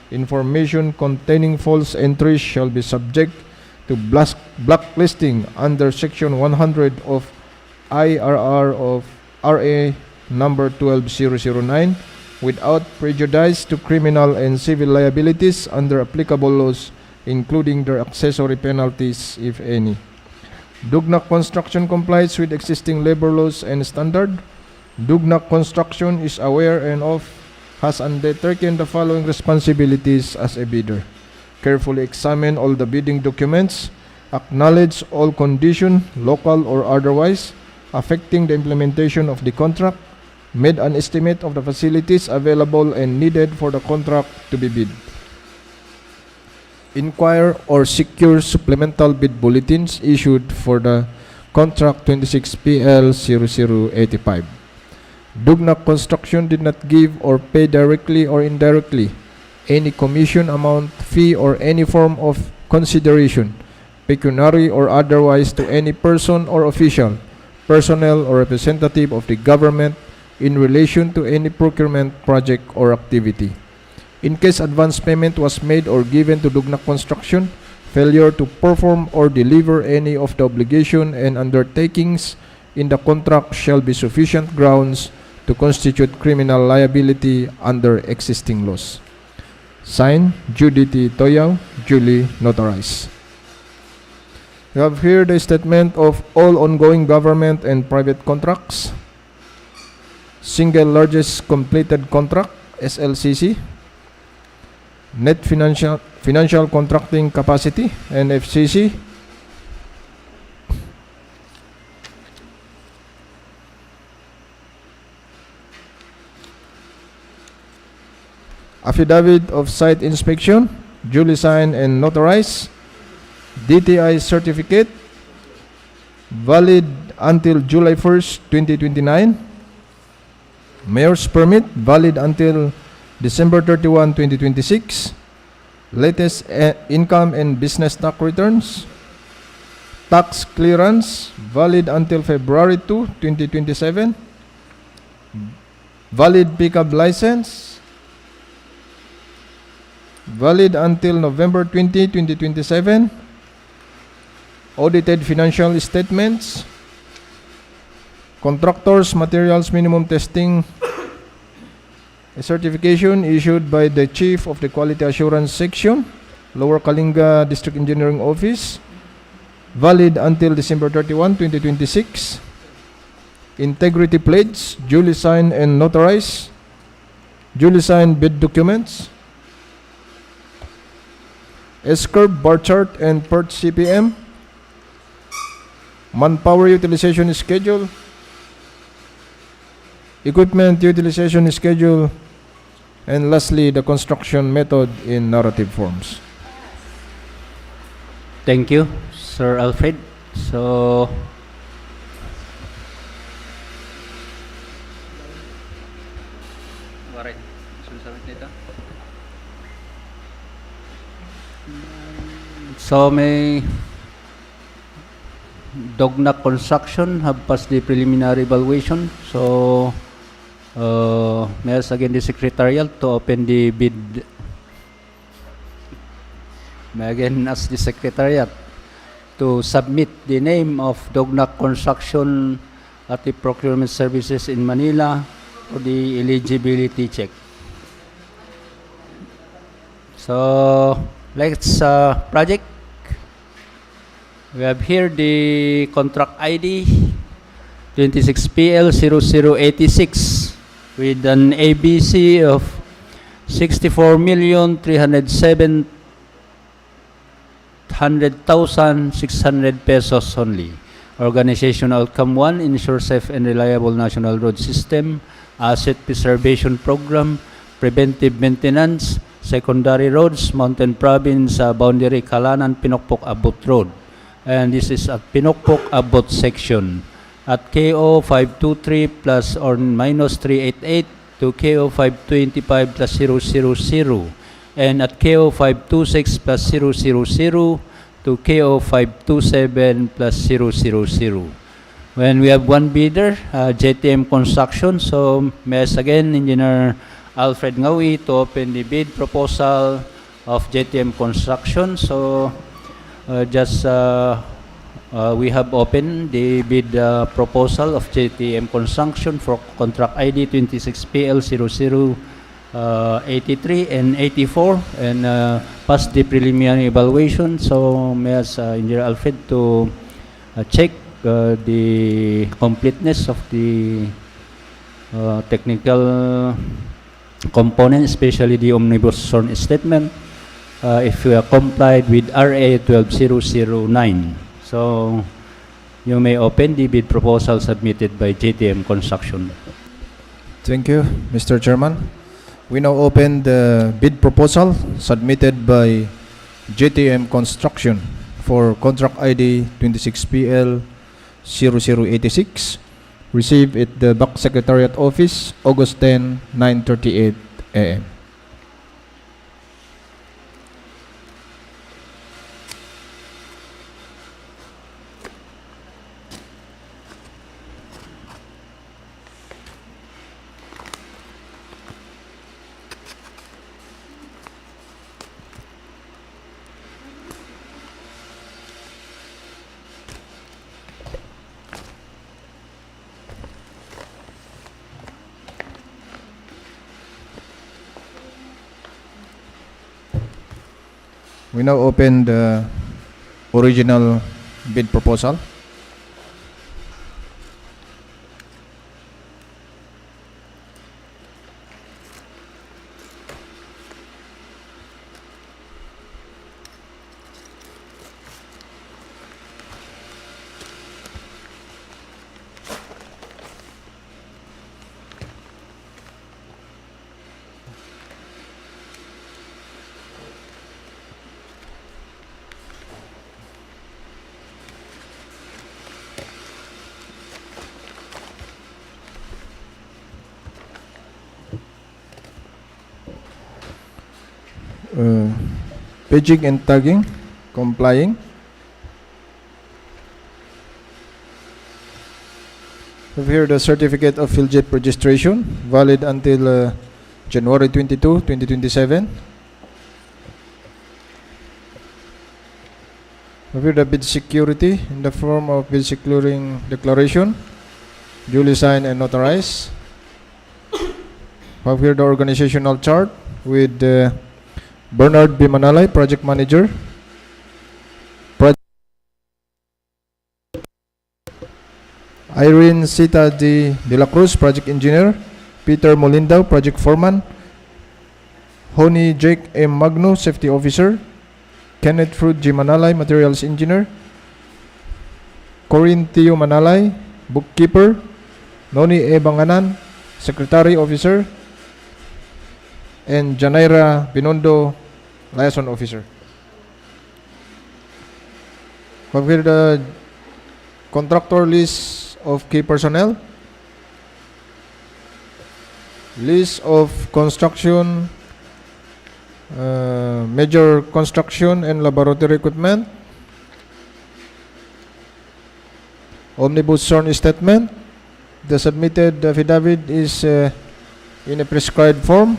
information containing false entries shall be subject to blacklisting under Section 100 of IRR of RA number 12009 without prejudice to criminal and civil liabilities under applicable laws, including their accessory penalties, if any. Dugnac Construction complies with existing labor laws and standard. Dugnac Construction is aware and has undertaken the following responsibilities as a bidder: carefully examine all the bidding documents, acknowledge all conditions, local or otherwise, affecting the implementation of the contract, made an estimate of the facilities available and needed for the contract to be bid. Inquire or secure supplemental bid bulletins issued for the contract 26 PL 0085. Dugnac Construction did not give or pay directly or indirectly any commission amount, fee, or any form of consideration, pecuniary or otherwise, to any person or official, personnel, or representative of the government in relation to any procurement project or activity. In case advance payment was made or given to Dugnac Construction, failure to perform or deliver any of the obligation and undertakings in the contract shall be sufficient grounds to constitute criminal liability under existing laws. Signed, Judith Toyaw, duly notarized. You have here the statement of all ongoing government and private contracts. Single largest completed contract, SLCC. Net financial contracting capacity, NFCC. Affidavit of site inspection, duly signed and notarized. DTI certificate, valid until July 1st, 2029. Mayor's permit, valid until December 31, 2026. Latest income and business tax returns. Tax clearance, valid until February 2, 2027. Valid pickup license, valid until November 20, 2027. Audited financial statements. Contractors materials minimum testing, a certification issued by the Chief of the Quality Assurance Section, Lower Kalinga District Engineering Office, valid until December 31, 2026. Integrity pledge, duly signed and notarized. Duly signed bid documents. S-curve, bar chart, and PERT CPM. Manpower utilization schedule. Equipment utilization schedule. And lastly, the construction method in narrative forms. Thank you, Sir Alfred. So, may Dugnac Construction have passed the preliminary evaluation. So, may I ask again the Secretariat to open the bid. May I again ask the Secretariat to submit the name of Dugnac Construction at the Procurement Services in Manila for the eligibility check. So, Let's project. We have here the contract ID 26PL0086 with an ABC of 64,307,600 pesos only. Organization outcome 1, ensure safe and reliable national road system, asset preservation program, preventive maintenance, secondary roads, mountain province, boundary Kalanan, Pinokpok, Abot Road. And this is at Pinokpok, Abot section. At KO 523 plus or minus 388 to KO 525 plus 000. And at KO 526 plus 000 to KO 527 plus 000. When we have one bidder, JTM Construction, so may I ask again Engineer Alfred Ngawi to open the bid proposal of JTM Construction. So we have opened the bid proposal of JTM Construction for contract ID 26PL0083 and 84 and passed the preliminary evaluation. So may I ask Engineer Alfred to check the completeness of the technical component, especially the omnibus sworn statement, if we are complied with RA 12009. So you may open the bid proposal submitted by JTM Construction. Thank you, Mr. Chairman. We now open the bid proposal submitted by JTM Construction for contract ID 26PL0086, received at the Back Secretariat Office, August 10, 9:38 a.m. We now open the original bid proposal. Paging and tagging, complying. We have here the certificate of PhilJet registration, valid until January 22, 2027. We have here the bid security in the form of bid securing declaration, duly signed and notarized. We have here the organizational chart with Bernard B. Manalay, Project Manager. Irene Sita de la Cruz, Project Engineer. Peter Molindao, Project Foreman. Honey Jake M. Magno, Safety Officer. Kenneth Fruit G. Manalay, Materials Engineer. Corinne Tio Manalay, Bookkeeper. Noni E. Banganan, Secretary Officer. And Janaira Binondo, Liaison Officer. We have here the contractor list of key personnel, list of construction, major construction and laboratory equipment, omnibus sworn statement. The submitted affidavit is in a prescribed form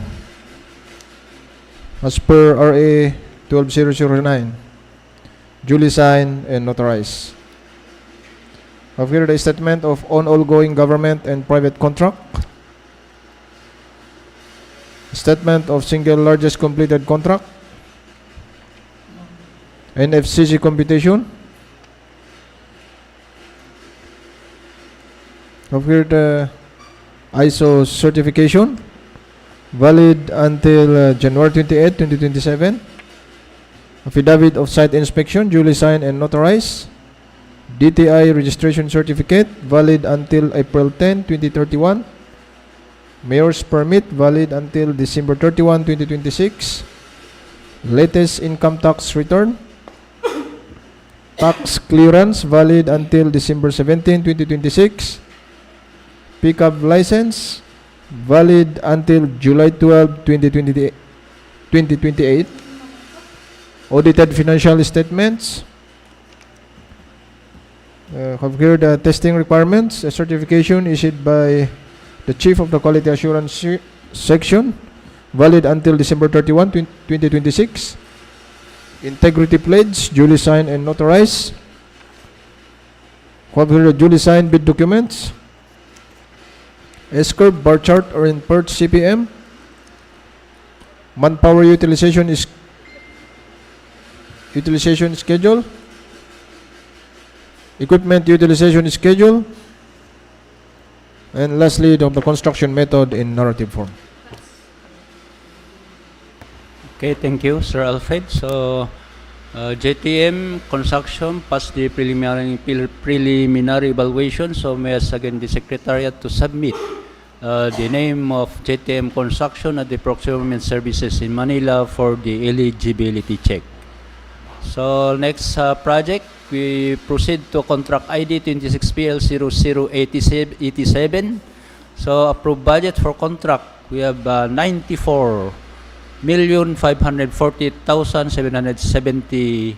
as per RA 12009, duly signed and notarized. We have here the statement of ongoing government and private contract, statement of single largest completed contract, NFCC computation. Have here the ISO certification, valid until January 28, 2027. Affidavit of site inspection, duly signed and notarized. DTI registration certificate, valid until April 10, 2031. Mayor's permit, valid until December 31, 2026. Latest income tax return. Tax clearance, valid until December 17, 2026. Pickup license, valid until July 12, 2028. Audited financial statements. Have here the testing requirements. A certification issued by the Chief of the Quality Assurance Section, valid until December 31, 2026. Integrity pledge, duly signed and notarized. Have here the duly signed bid documents. S-curve, bar chart, or in PERT CPM. Manpower utilization schedule. Equipment utilization schedule. And lastly, the construction method in narrative form. Okay, thank you, Sir Alfred. So, JTM construction passed the preliminary evaluation. So, may I ask again the Secretariat to submit the name of JTM construction at the procurement services in Manila for the eligibility check. So, next project, we proceed to contract ID 26PL0087. So, approved budget for contract, we have 94,540,770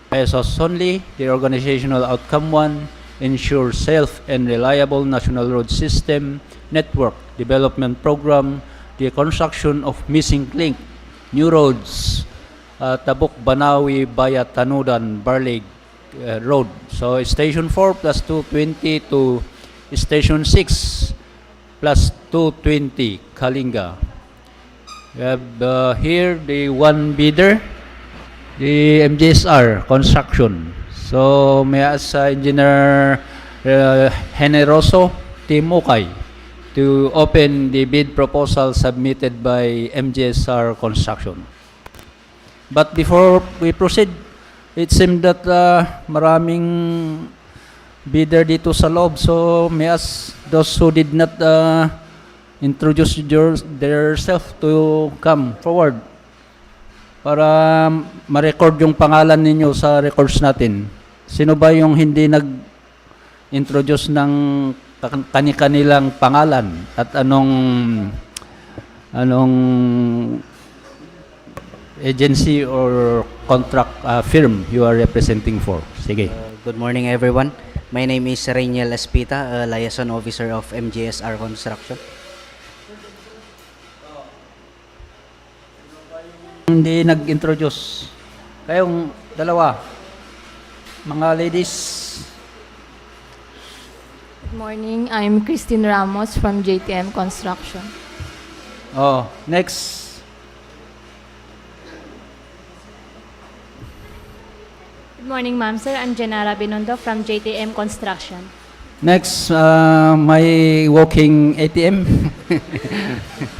pesos only. The organizational outcome 1, ensure safe and reliable national road system network development program, the construction of missing link, new roads, Tabuk Banawi via Tanudan Barlig Road. So Station 4 plus 220 to Station 6 plus 220 Kalinga. We have here the one bidder, the MJSR construction. So may I ask Engineer Generoso Timukay to open the bid proposal submitted by MJSR construction. But before we proceed, it seems that maraming bidder dito sa loob. So may I ask those who did not introduce themselves to come forward para ma-record yung pangalan ninyo sa records natin. Sino ba yung hindi nag-introduce ng kani-kanilang pangalan at anong agency or contract firm you are representing for? Sige. Good morning, everyone. My name is Rainiel Espita, a liaison officer of MJSR Construction. Hindi nag-introduce. Kayong dalawa, mga ladies. Good morning. I'm Christine Ramos from JTM Construction. Oh, next. Good morning, ma'am. Sir, I'm Jenara Binondo from JTM Construction. Next, my walking ATM.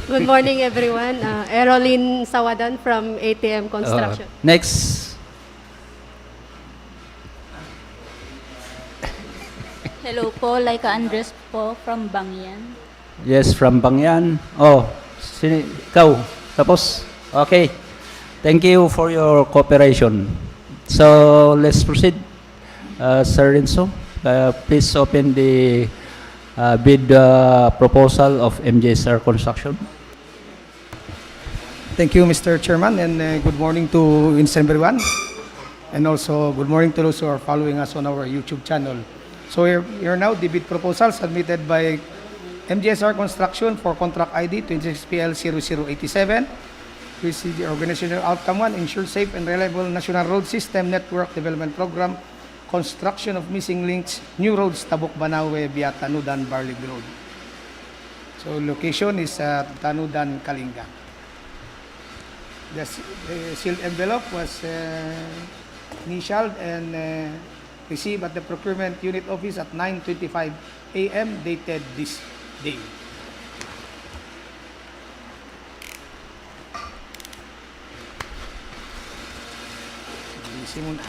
Good morning, everyone. Erolyn Sawadan from ATM Construction. Next. Hello po, Laika Andres po from Bangyan. Yes, from Bangyan. Oh, ikaw. Tapos? Okay. Thank you for your cooperation. So, let's proceed. Sir Renzo, please open the bid proposal of MJSR Construction. Thank you, Mr. Chairman, and good morning to everyone. And also, good morning to those who are following us on our YouTube channel. So here now, the bid proposal submitted by MJSR Construction for contract ID 26PL0087. We see the organizational outcome 1, ensure safe and reliable national road system network development program, construction of missing links, new roads, Tabuk Banawe via Tanudan Barlig Road. So location is Tanudan Kalinga. The sealed envelope was initialed and received at the Procurement Unit Office at 9:25 a.m. dated this day. Bilisin muna.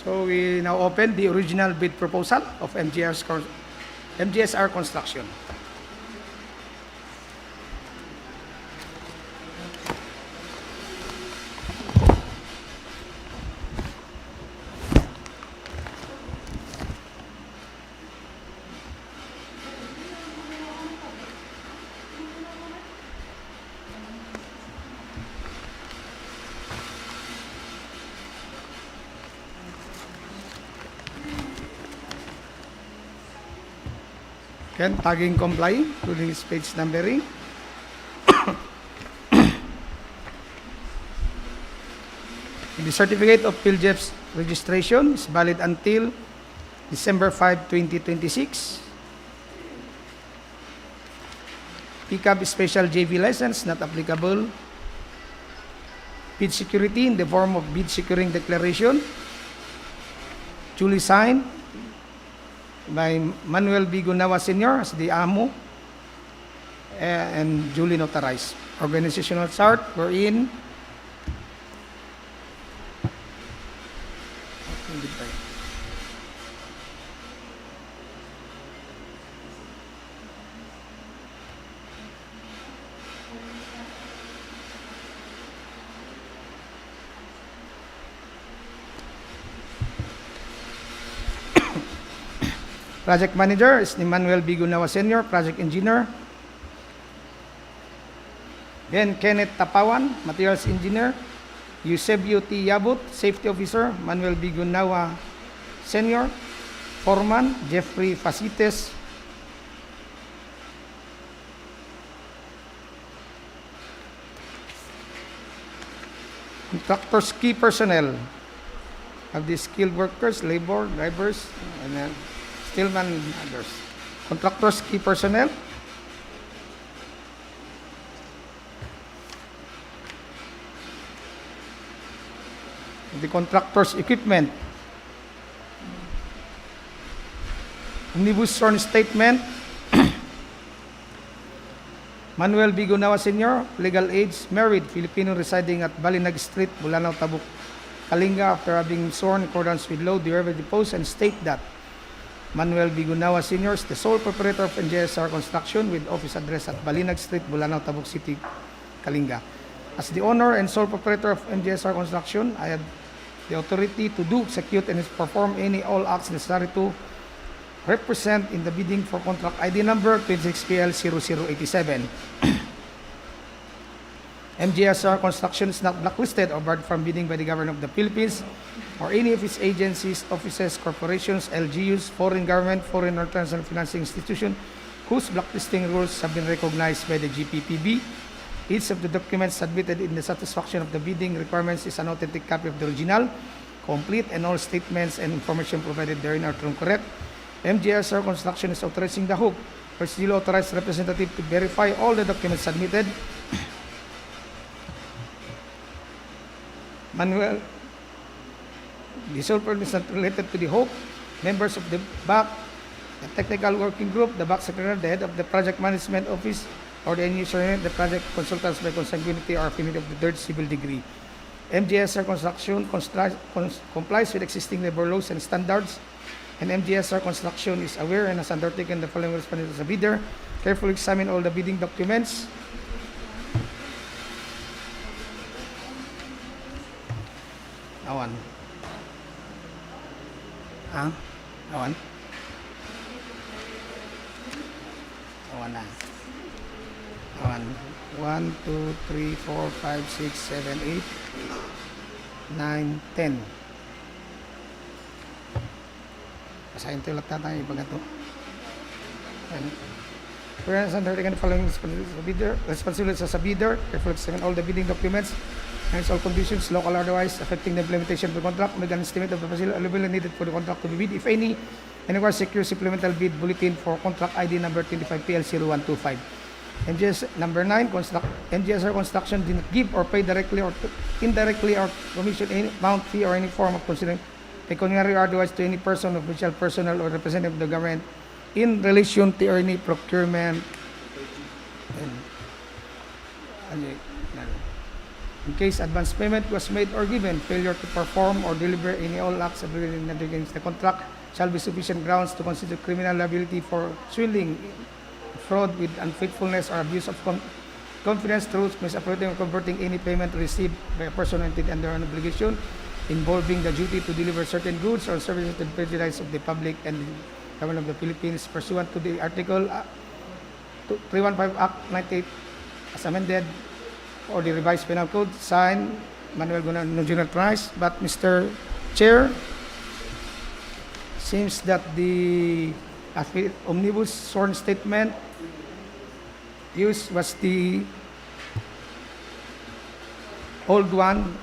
So we now open the original bid proposal of MGSR Construction. Again, tagging comply to this page numbering. The certificate of PhilJEP's registration is valid until December 5, 2026. PCAB special JV license not applicable. Bid security in the form of bid securing declaration, duly signed by Manuel B. Gunawa Sr. as the AMO and duly notarized. Organizational chart wherein project manager is ni Manuel B. Gunawa Sr., project engineer. Then Kenneth Tapawan, materials engineer. Eusebio T. Yabut, safety officer. Manuel B. Gunawa Sr., foreman. Jeffrey Facites. Contractors key personnel of the skilled workers, labor, drivers, and then stillman and others. Contractors key personnel. The contractors equipment. Omnibus sworn statement. Manuel B. Gunawa Sr., legal age, married, Filipino residing at Balinag Street, Bulanao, Tabuk, Kalinga. After having sworn in accordance with law, the deposed and state that Manuel B. Gunawa Sr. is the sole proprietor of MGSR Construction with office address at Balinag Street, Bulanao, Tabuk City, Kalinga. As the owner and sole proprietor of MGSR Construction, I have the authority to do, execute, and perform any all acts necessary to represent in the bidding for contract ID number 26PL0087. MGSR Construction is not blacklisted or barred from bidding by the government of the Philippines or any of its agencies, offices, corporations, LGUs, foreign government, foreign or international financing institution whose blacklisting rules have been recognized by the GPPB. Each of the documents submitted in the satisfaction of the bidding requirements is an authentic copy of the original, complete, and all statements and information provided therein are true and correct. MGSR Construction is authorizing the HOOP or its duly authorized representative to verify all the documents submitted. Manuel, the sole person is not related to the HOOP. Members of the BAC, the technical working group, the BAC secretary, the head of the project management office, or the engineer, the project consultants by consanguinity or affinity of the third civil degree. MGSR Construction complies with existing labor laws and standards, and MGSR Construction is aware and has undertaken the following responsibilities as a bidder. Carefully examine all the bidding documents. Awan. Awan. Awan na. 1, 2, 3, 4, 5, 6, 7, 8, 9, 10. Basahin ito ulit tayo ibang ito. Whereas under the following responsibilities as a bidder, carefully examine all the bidding documents and all conditions, local or otherwise, affecting the implementation of the contract, make an estimate of the facility available needed for the contract to be bid, if any, and require secure supplemental bid bulletin for contract ID number 25PL0125. MGS number 9, MGSR Construction did not give or pay directly or indirectly or commission any amount, fee, or any form of considering pecuniary or otherwise to any person, official personnel, or representative of the government in relation to any procurement. In case advance payment was made or given, failure to perform or deliver any all acts against the contract shall be sufficient grounds to consider criminal liability for swindling, fraud with unfaithfulness or abuse of confidence, truth, misappropriating or converting any payment received by a person entered under an obligation involving the duty to deliver certain goods or services to the prejudice of the public and the government of the Philippines pursuant to the Article 315 Act 98 as amended or the revised penal code, signed Manuel Gonano Jr. Price. But Mr. Chair, seems that the omnibus sworn statement used was the old one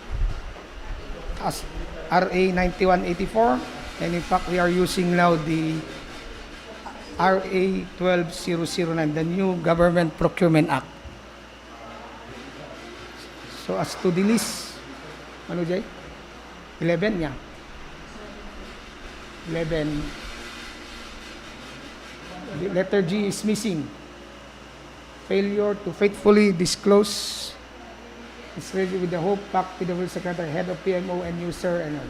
as RA 9184, and in fact we are using now the RA 12009, the new Government Procurement Act. So as to the list, ano Jay? 11 niya. 11. The letter G is missing. Failure to faithfully disclose is ready with the Hope Pact PW Secretary, Head of PMO and User and all.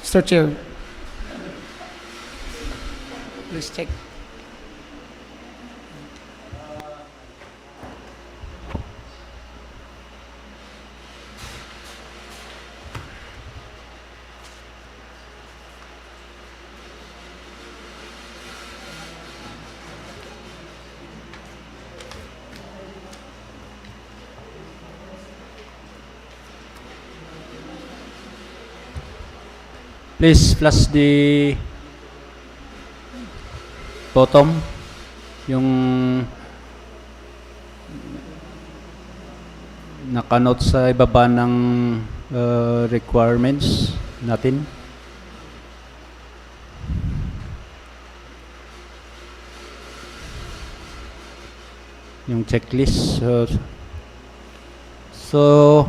Mr. Chair, please check. Please flash the bottom, yung nakanote sa ibaba ng requirements natin. Yung checklist. So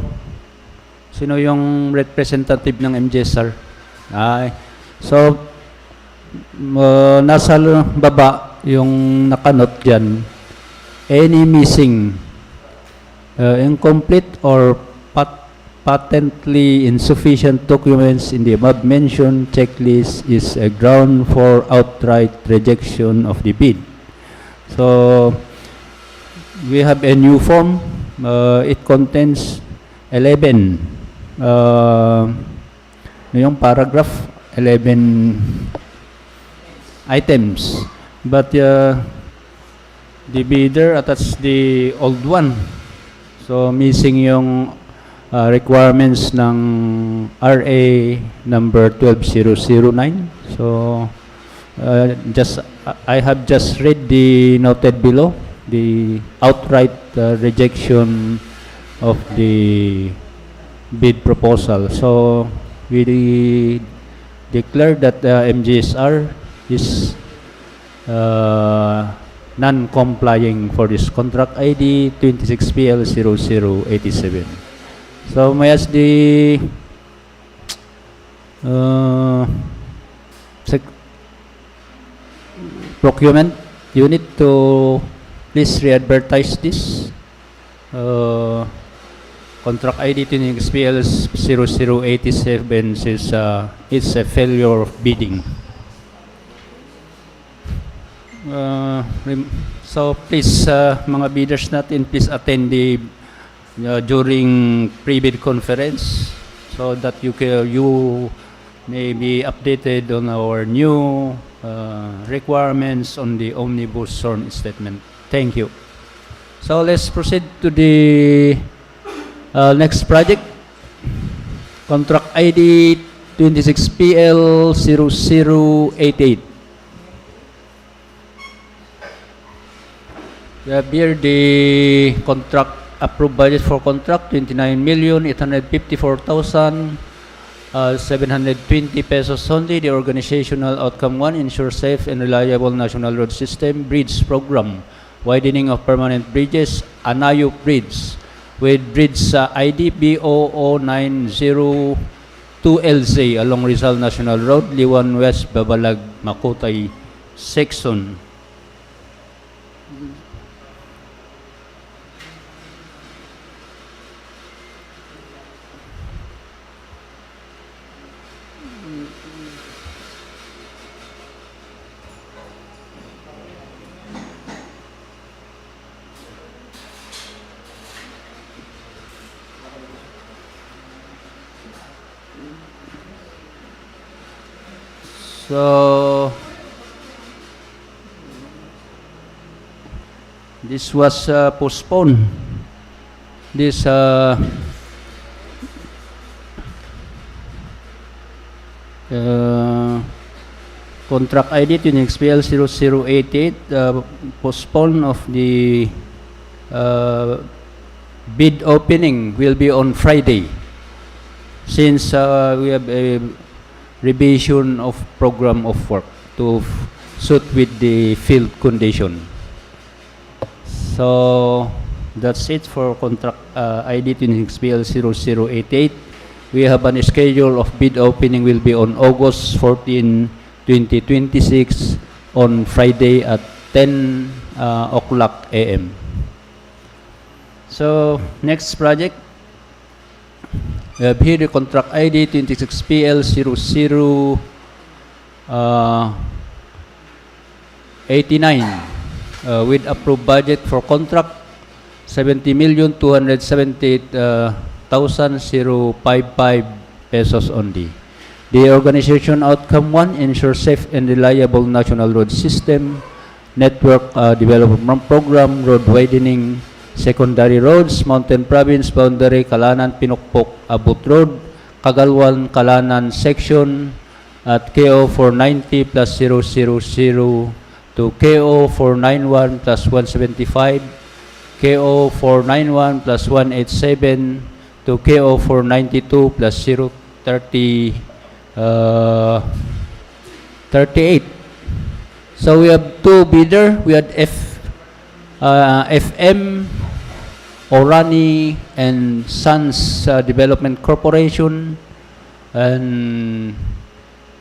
sino yung representative ng MJSR? Ay. So, nasa baba yung nakanot dyan, any missing, incomplete or patently insufficient documents in the above-mentioned checklist is a ground for outright rejection of the bid. So, we have a new form. It contains 11 yung paragraph, 11 items, but the bidder attached the old one, so missing yung requirements ng RA number 12009. So I have just read the noted below, the outright rejection of the bid proposal. So we declare that MGSR is non-complying for this contract ID 26PL0087. So may ask the procurement unit to please re-advertise this. Contract ID PL0087 says it's a failure of bidding. So please, mga bidders natin, please attend the during pre-bid conference so that you may be updated on our new requirements on the omnibus sworn statement. Thank you. So let's proceed to the next project. Contract ID 26PL0088. We have here the contract approved budget for contract 29,854,720 pesos only. The organizational outcome 1, ensure safe and reliable national road system bridge program, widening of permanent bridges, Anayup Bridge, with bridge ID B0092LZ along Rizal National Road, Liwan West, Babalag, Makutay section. So this was postponed. This contract ID to XPL 0088 postpone of the bid opening will be on Friday, since we have a revision of program of work to suit with the field condition. So that's it for contract ID 26PL0088. We have a schedule of bid opening will be on August 14, 2026 on Friday at 10 o'clock a.m. So next project, we have here the contract ID 26PL0089 with approved budget for contract 70,278,055 pesos only. The organization outcome 1, ensure safe and reliable national road system, network development program, road widening, secondary roads, Mountain Province boundary, Kalanan, Pinukpok, Abut Road, Kagalwan, Kalanan section at KO 490 plus 000 to KO 491 plus 175, KO 491 plus 187 to KO 492 plus 38. So we have two bidder. We had FM Orani and Sons Development Corporation and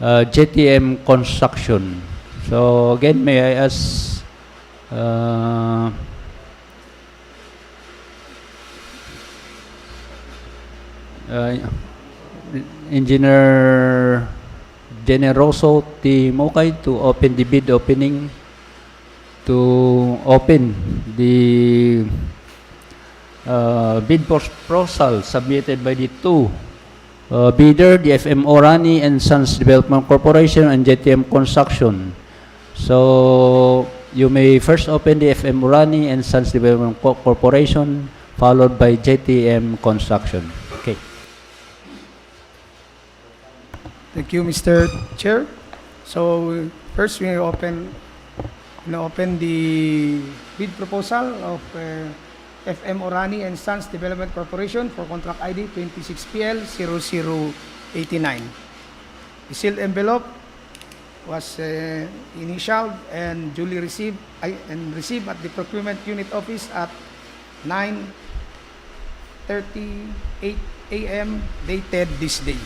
JTM Construction. So again, may I ask Engineer Generoso Timokay to open the bid opening, to open the bid proposal submitted by the two bidder, the FM Orani and Sons Development Corporation and JTM Construction. So you may first open the FM Orani and Sons Development Corporation, followed by JTM Construction. Okay. Thank you, Mr. Chair. So first we open the bid proposal of FM Orani and Sons Development Corporation for contract ID 26PL0089. The sealed envelope was initialed and duly received at the procurement unit office at 9:38 a.m. dated this day.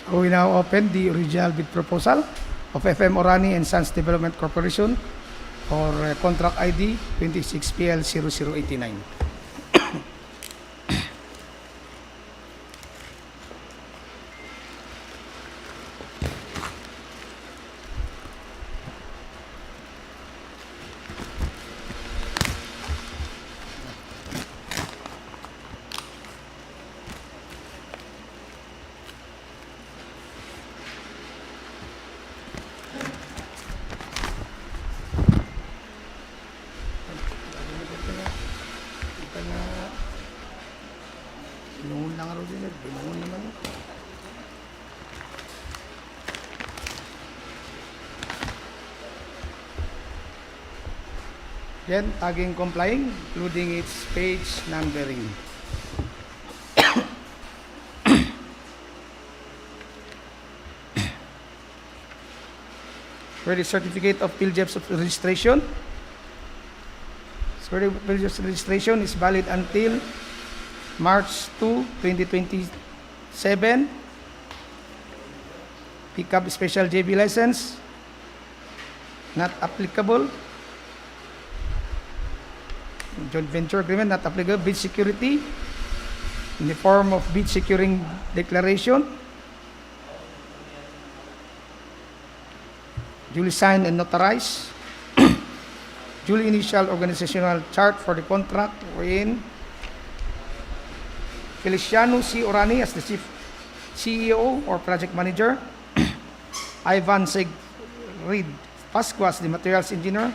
We now open the original bid proposal of FM Orani and Sons Development Corporation for contract ID 26PL0089. Binungon lang araw din, binungon naman. Then, tagging complying, including its page numbering. For the certificate of PhilJEPS of registration, certificate of registration is valid until March 2, 2027. Pickup special JB license, not applicable. Joint venture agreement, not applicable. Bid security, in the form of bid securing declaration, duly signed and notarized. Duly initial organizational chart for the contract, wherein Feliciano C. Orani as the Chief CEO or Project Manager, Ivan Segrid Pascua as the Materials Engineer,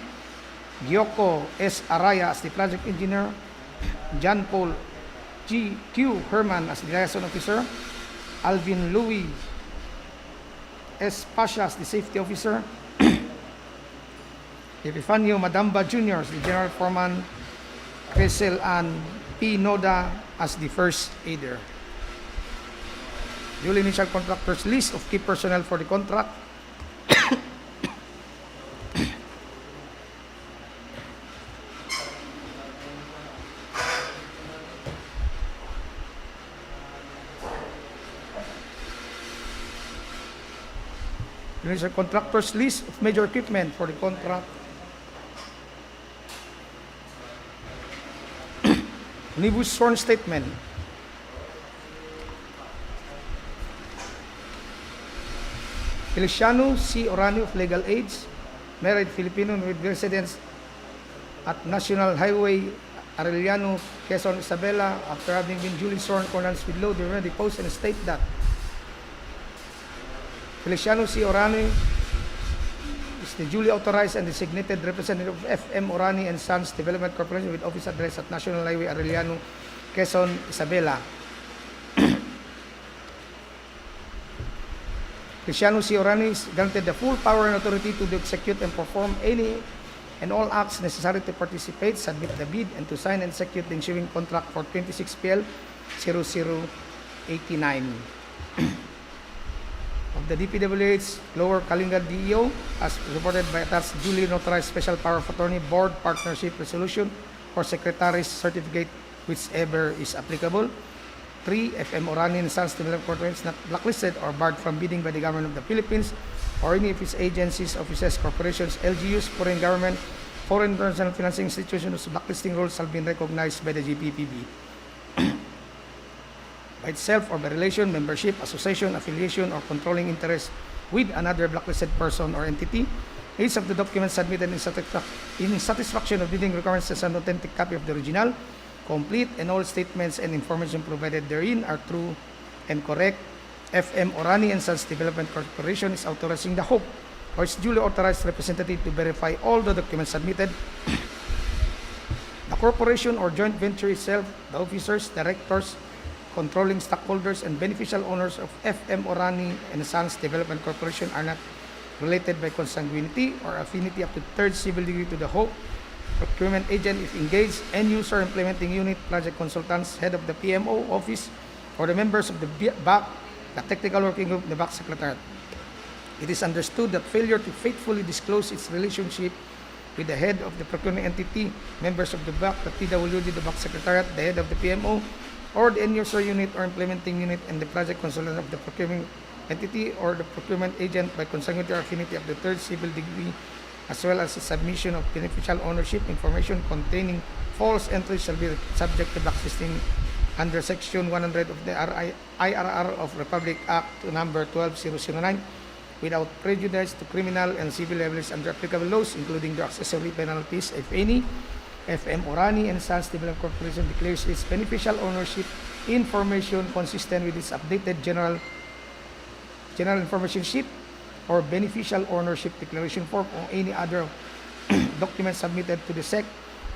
Gyoko S. Araya as the Project Engineer, John Paul G. Q. Herman as the Liaison Officer, Alvin Louis S. Pasha as the Safety Officer, Epifanio Madamba Jr. as the General Foreman, Cresel and P. Noda as the First Aider. Duly initial contractors list of key personnel for the contract. Initial contractors list of major equipment for the contract. Omnibus sworn statement. Feliciano C. Orani of legal age, married Filipino with residence at National Highway Arellano, Quezon, Isabela, after having been duly sworn in accordance with law, they already post and state that Feliciano C. Orani is the duly authorized and designated representative of FM Orani and Sons Development Corporation with office address at National Highway Arellano, Quezon, Isabela. Feliciano C. Orani is granted the full power and authority to execute and perform any and all acts necessary to participate, submit the bid, and to sign and execute the ensuing contract for 26PL 0089 of the DPWH Lower Kalinga DEO as reported by attached duly notarized special power of attorney board partnership resolution or secretary's certificate whichever is applicable. 3. FM Orani and Sons Development Corporation is not blacklisted or barred from bidding by the government of the Philippines or any of its agencies, offices, corporations, LGUs, foreign government, foreign international financing institutions whose blacklisting rules have been recognized by the GPPB. By itself or by relation, membership, association, affiliation, or controlling interest with another blacklisted person or entity. Each of the documents submitted in satisfaction of bidding requirements is an authentic copy of the original, complete, and all statements and information provided therein are true and correct. FM Orani and Sons Development Corporation is authorizing the Hope or its duly authorized representative to verify all the documents submitted. The corporation or joint venture itself, the officers, directors, controlling stockholders, and beneficial owners of FM Orani and Sons Development Corporation are not related by consanguinity or affinity up to third civil degree to the Hope procurement agent if engaged, end user, implementing unit, project consultants, head of the PMO office, or the members of the BAC, the technical working group, the BAC secretariat. It is understood that failure to faithfully disclose its relationship with the head of the procurement entity, members of the BAC, the PWD, the BAC secretariat, the head of the PMO, or the end user unit or implementing unit, and the project consultant of the entity or the procurement agent by consanguinity or affinity of the third civil degree, as well as the submission of beneficial ownership information containing false entries shall be subject to blacklisting under Section 100 of the IRR of Republic Act number 12009 without prejudice to criminal and civil liabilities under applicable laws, including the accessory penalties, if any. FM Orani and Sons Development Corporation declares its beneficial ownership information consistent with its updated general information sheet or beneficial ownership declaration form or any other document submitted to the SEC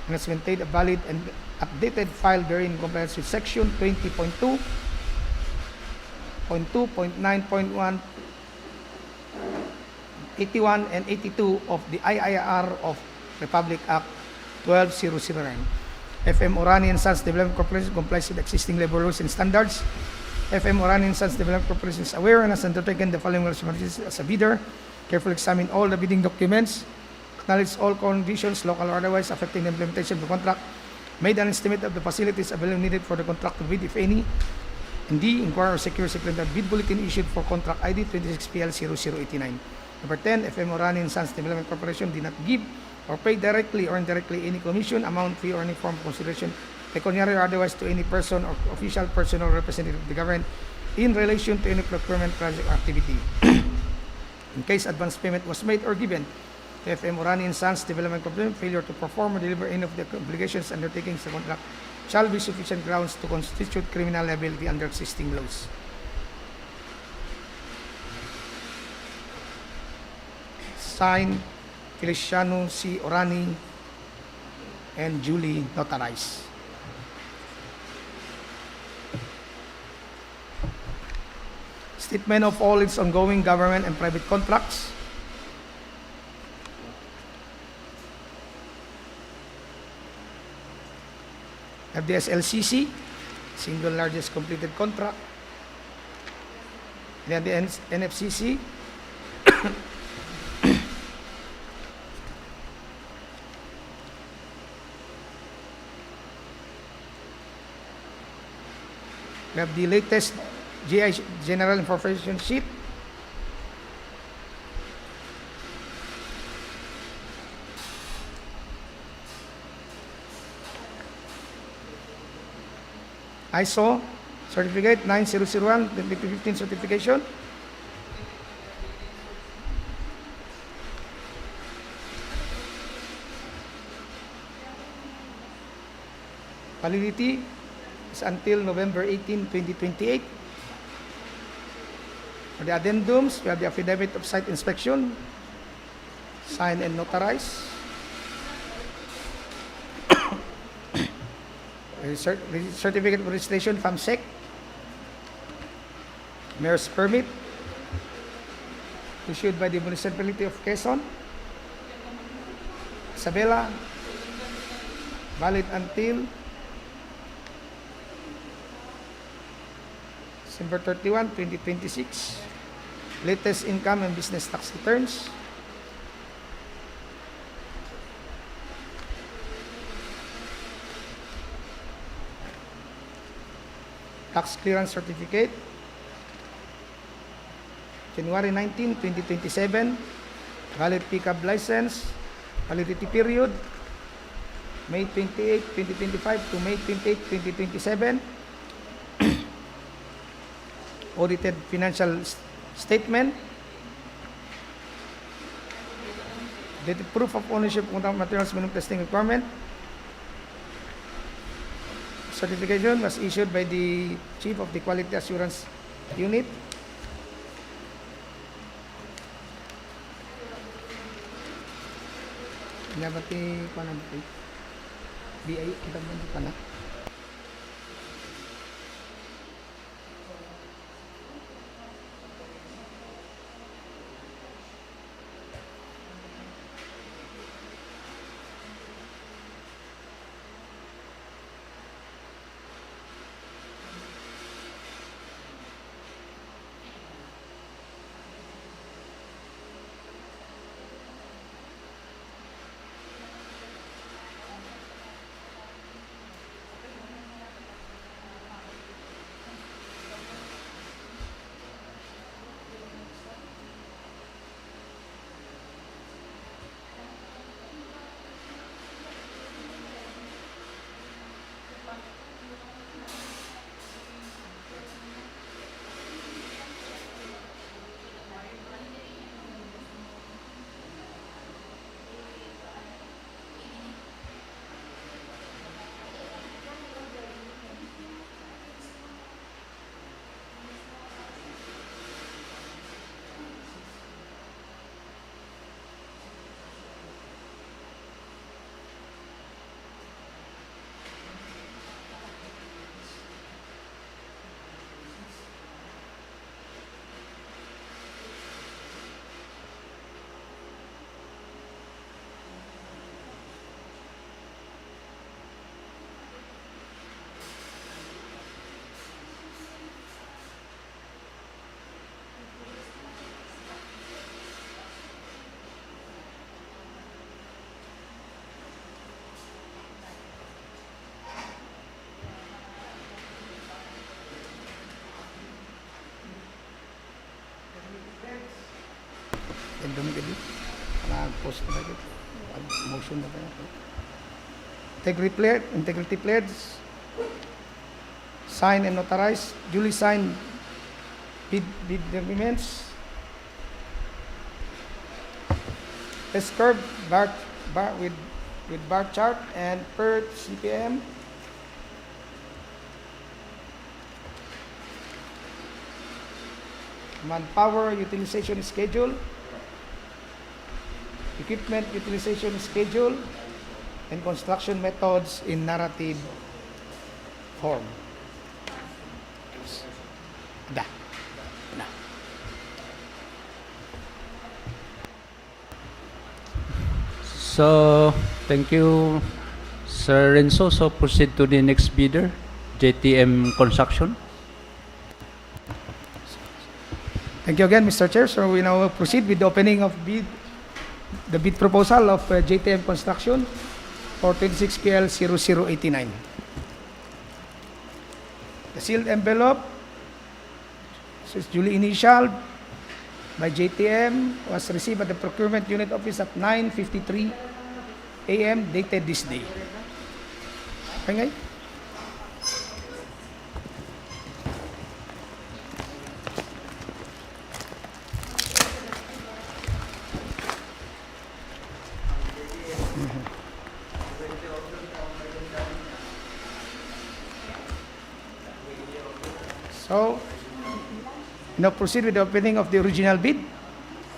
and has maintained a valid and updated file therein in compliance with Section 20.2.2.9.1, 81 and 82 of the IIR of Republic Act 12009. FM Orani and Sons Development Corporation complies with existing labor rules and standards. FM Orani and Sons Development Corporation is aware and has undertaken the following responsibilities as a bidder: carefully examine all the bidding documents, acknowledge all conditions, local or otherwise, affecting the implementation of the contract, made an estimate of the facilities available needed for the contract to bid, if any, and D, inquire or secure supplemental bid bulletin issued for contract ID 26PL0089. Number 10, FM Orani and Sons Development Corporation did not give or pay directly or indirectly any commission, amount, fee, or any form of consideration, pecuniary or otherwise, to any person or official person or representative of the government in relation to any procurement project or activity. In case advance payment was made or given, FM Orani and Sons Development Corporation failure to perform or deliver any of the obligations undertaking the contract shall be sufficient grounds to constitute criminal liability under existing laws. Signed, Feliciano C. Orani and Julie notarized. Statement of all its ongoing government and private contracts. FDS LCC, single largest completed contract. Then the NFCC, we have the latest GI General Information Sheet. ISO Certificate 9001, 2015 certification. Validity is until November 18, 2028. For the addendums, we have the affidavit of site inspection, signed and notarized. Certificate of registration, FAMSEC. Mayor's permit, issued by the municipality of Quezon. Isabela, valid until December 31, 2026. Latest income and business tax returns. Tax clearance certificate. January 19, 2027. Valid pickup license. Validity period. May 28, 2025 to May 28, 2027. Audited financial statement. The proof of ownership of materials minimum testing requirement. Certification was issued by the Chief of the Quality Assurance Unit. Nabati pa na BI kita mo pa na. post na ba? Motion na ba? Integrity pledge, sign and notarize, duly signed bid documents, test curve, bar with bar chart and per CPM, manpower utilization schedule, equipment utilization schedule, and construction methods in narrative form. Da. So, thank you, Sir Renzo. So, proceed to the next bidder, JTM Construction. Thank you again, Mr. Chair. So we now proceed with the opening of the bid proposal of JTM Construction for 26PL 0089. The sealed envelope is duly initialed by JTM, was received at the Procurement Unit Office at 9:53 a.m. dated this day. Okay. So, now proceed with the opening of the original bid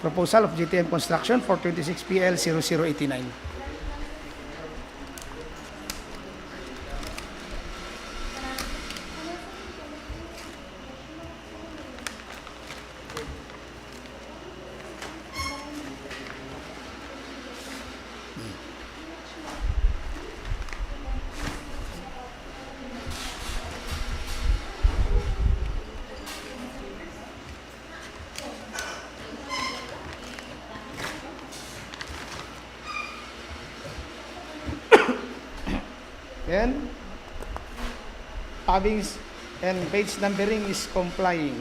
proposal of JTM Construction for 26PL 0089. Then, tabbings and page numbering is complying.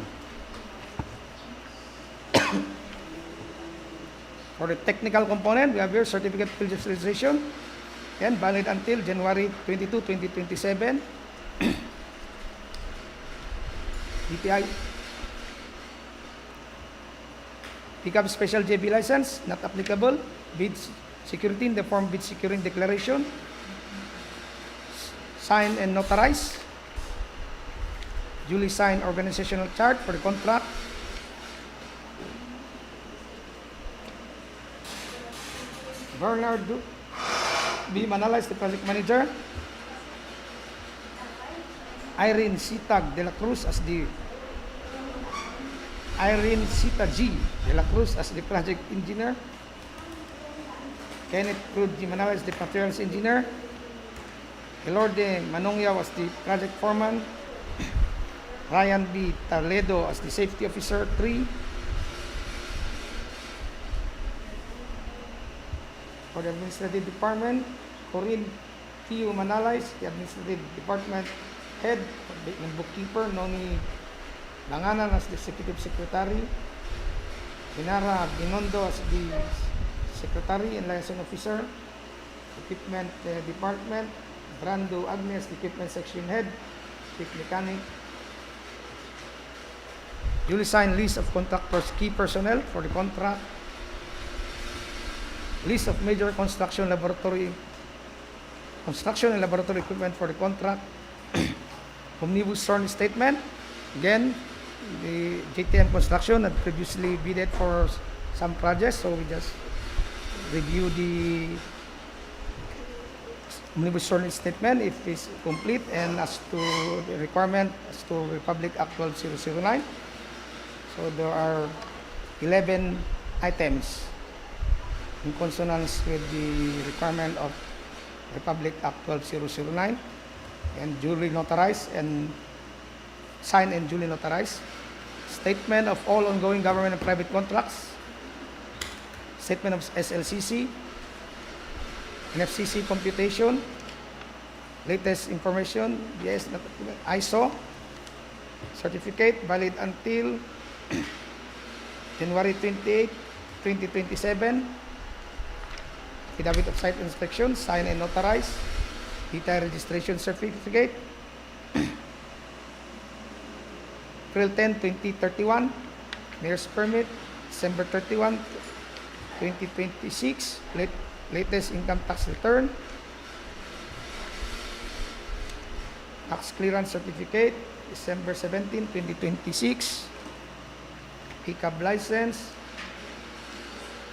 For the technical component, we have here certificate of registration and valid until January 22, 2027. DPI pickup special JB license, not applicable. Bids security in the form bid securing declaration. Sign and notarize. Duly signed organizational chart for the contract. Bernard B. Manalais, the project manager. Irene Sitag de la Cruz as the Irene Sita G. de la Cruz as the project engineer. Kenneth Cruz G. Manalais, the materials engineer. Elorde Manongya was the project foreman. Ryan B. Tarledo as the safety officer 3. For the administrative department, Corinne Tio Manalais, the administrative department head, the bookkeeper, Noni Langanan as the executive secretary. Inara Binondo as the secretary and liaison officer. Equipment department, Brando Agnes, the equipment section head, chief mechanic. Duly signed list of contractors, key personnel for the contract. List of major construction and laboratory equipment for the contract. Omnibus sworn statement. Again, the JTM Construction had previously bidded for some projects, so we just review the omnibus sworn statement if it's complete, and as to the requirement as to Republic Act 12009. So there are 11 items in consonance with the requirement of Republic Act 12009 and duly notarized and signed and duly notarized. Statement of all ongoing government and private contracts. Statement of SLCC. NFCC computation, latest information, yes, ISO, certificate valid until January 28, 2027. affidavit of site inspection, signed and notarized, data registration certificate, April 10, 2031, mayor's permit, December 31, 2026, latest income tax return, tax clearance certificate, December 17, 2026, pickup license,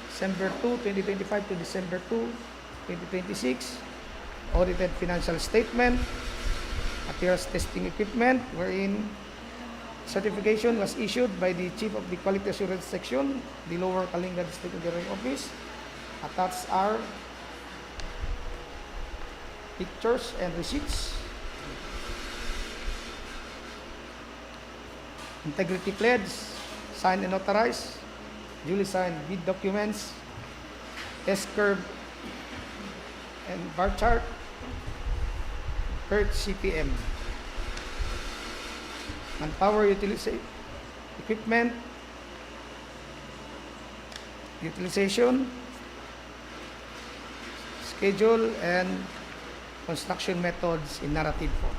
December 2, 2025 to December 2, 2026, audited financial statement, materials testing equipment, wherein certification was issued by the Chief of the Quality Assurance Section, the Lower Kalinga District Engineering Office. Attached are pictures and receipts. Integrity pledge, signed and notarized, duly signed bid documents, S-curve and bar chart, PERT CPM. Manpower equipment, utilization, schedule, and construction methods in narrative form.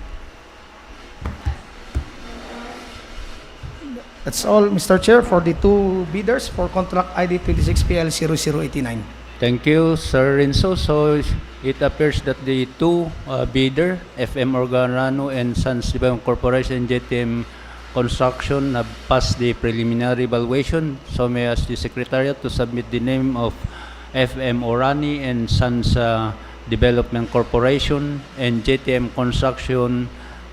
That's all, Mr. Chair, for the two bidders for contract ID 26PL0089. Thank you, Sir Renzo. So it appears that the two bidder, FM Organano and Sons Development Corporation, JTM Construction, have passed the preliminary evaluation. So may I ask the Secretariat to submit the name of FM Orani and Sons Development Corporation and JTM Construction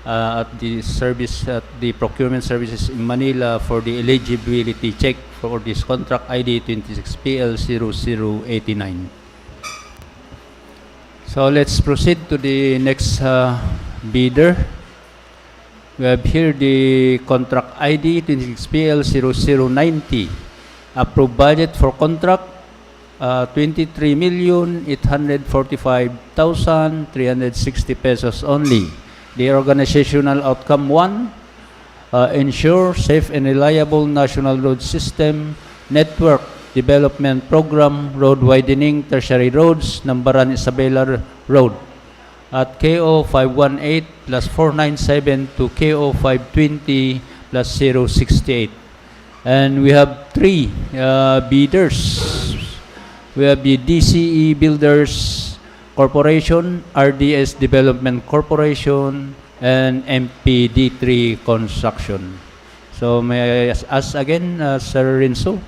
at the procurement services in Manila for the eligibility check for this contract ID 26PL0089. So let's proceed to the next bidder. We have here the contract ID 26PL0090. Approved budget for contract 23,845,360 pesos only. The organizational outcome 1, ensure safe and reliable national road system network development program, road widening, tertiary roads, Nambaran Isabela Road at KO 518 plus 497 to KO 520 plus 068. And we have three bidders. We have the DCE Builders Corporation, RDS Development Corporation, and MPD3 Construction. So may I ask again, Sir Renzo,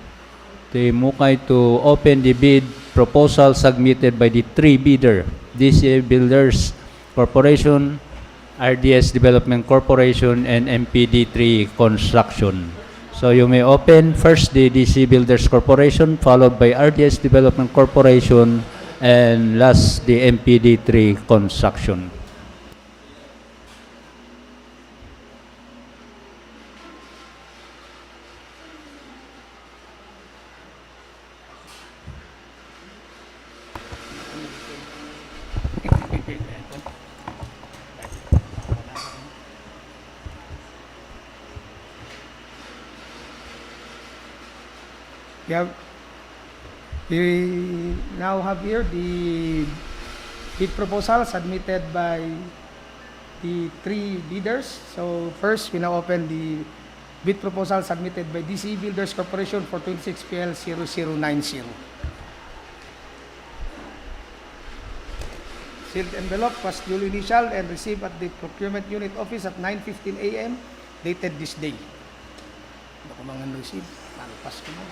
the Mukay to open the bid proposal submitted by the three bidder, DCE Builders Corporation, RDS Development Corporation, and MPD3 Construction. So you may open first the DC Builders Corporation, followed by RDS Development Corporation, and last the MPD3 Construction. We now have here the bid proposal submitted by the three bidders. So first, we now open the bid proposal submitted by DC Builders Corporation for 26PL0090. Sealed envelope was duly initialed and received at the Procurement Unit Office at 9:15 a.m. dated this day. Dokumentan receive, nalpas ko na.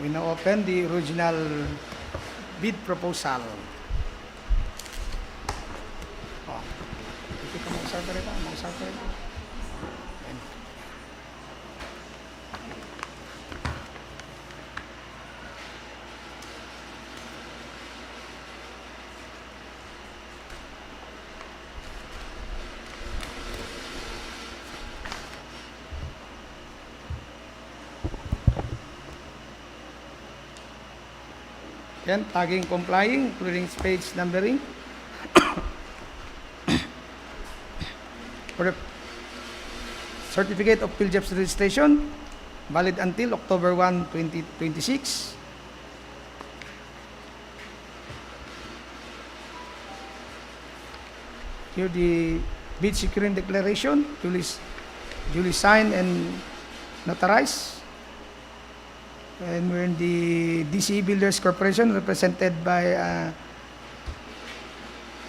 We now open the original bid proposal. Oh, ito ka mausap ka rin. Then tagging, complying, including page numbering. For the certificate of PhilJEPS registration, valid until October 1, 2026. Here the bid securing declaration, duly signed and notarized. And we're in the DCE Builders Corporation, represented by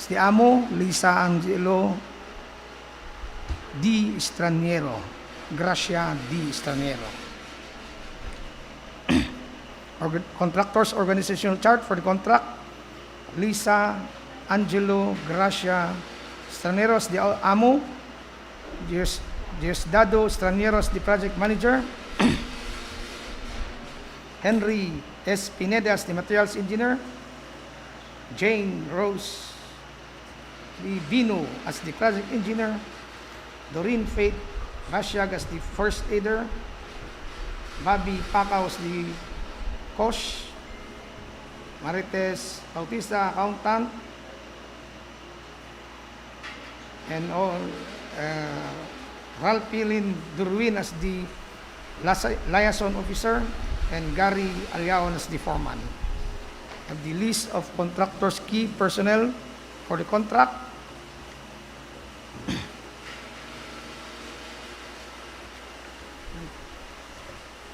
the amo, Lisa Angelo D. Straniero, Gracia D. Straniero. Contractors organizational chart for the contract, Lisa Angelo Gracia Stranieros, the amo, Diosdado Stranieros, the project manager, Henry S. Pineda as the materials engineer, Jane Rose Vino as the project engineer, Doreen Faith Basiag as the first aider, Bobby Pacao as the coach, Marites Bautista accountant, and all Ralph Pilin Durwin as the liaison officer, and Gary Aliaon as the foreman. Have the list of contractors' key personnel for the contract.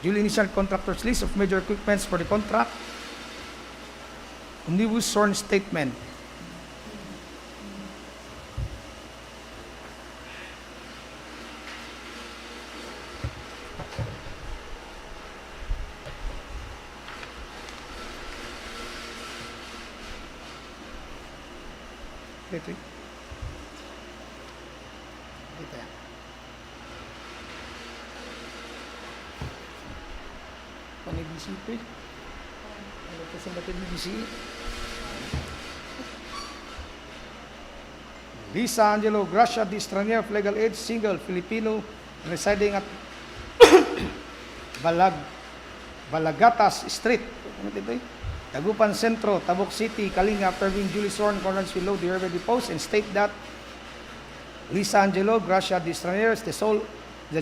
Duly initial contractors list of major equipments for the contract. Omnibus sworn statement. Dito. Dito yan. Panibisi ito eh. Ano ito sa panibisi? Lisa Angelo Gracia D. Stranier of legal age, single, Filipino, residing at Balagatas Street. Ano ito eh? Tagupan Centro, Tabuk City, Kalinga, after being duly sworn in accordance with law, the hereby deposed and state that Lisa Angelo Gracia D. Stranier is the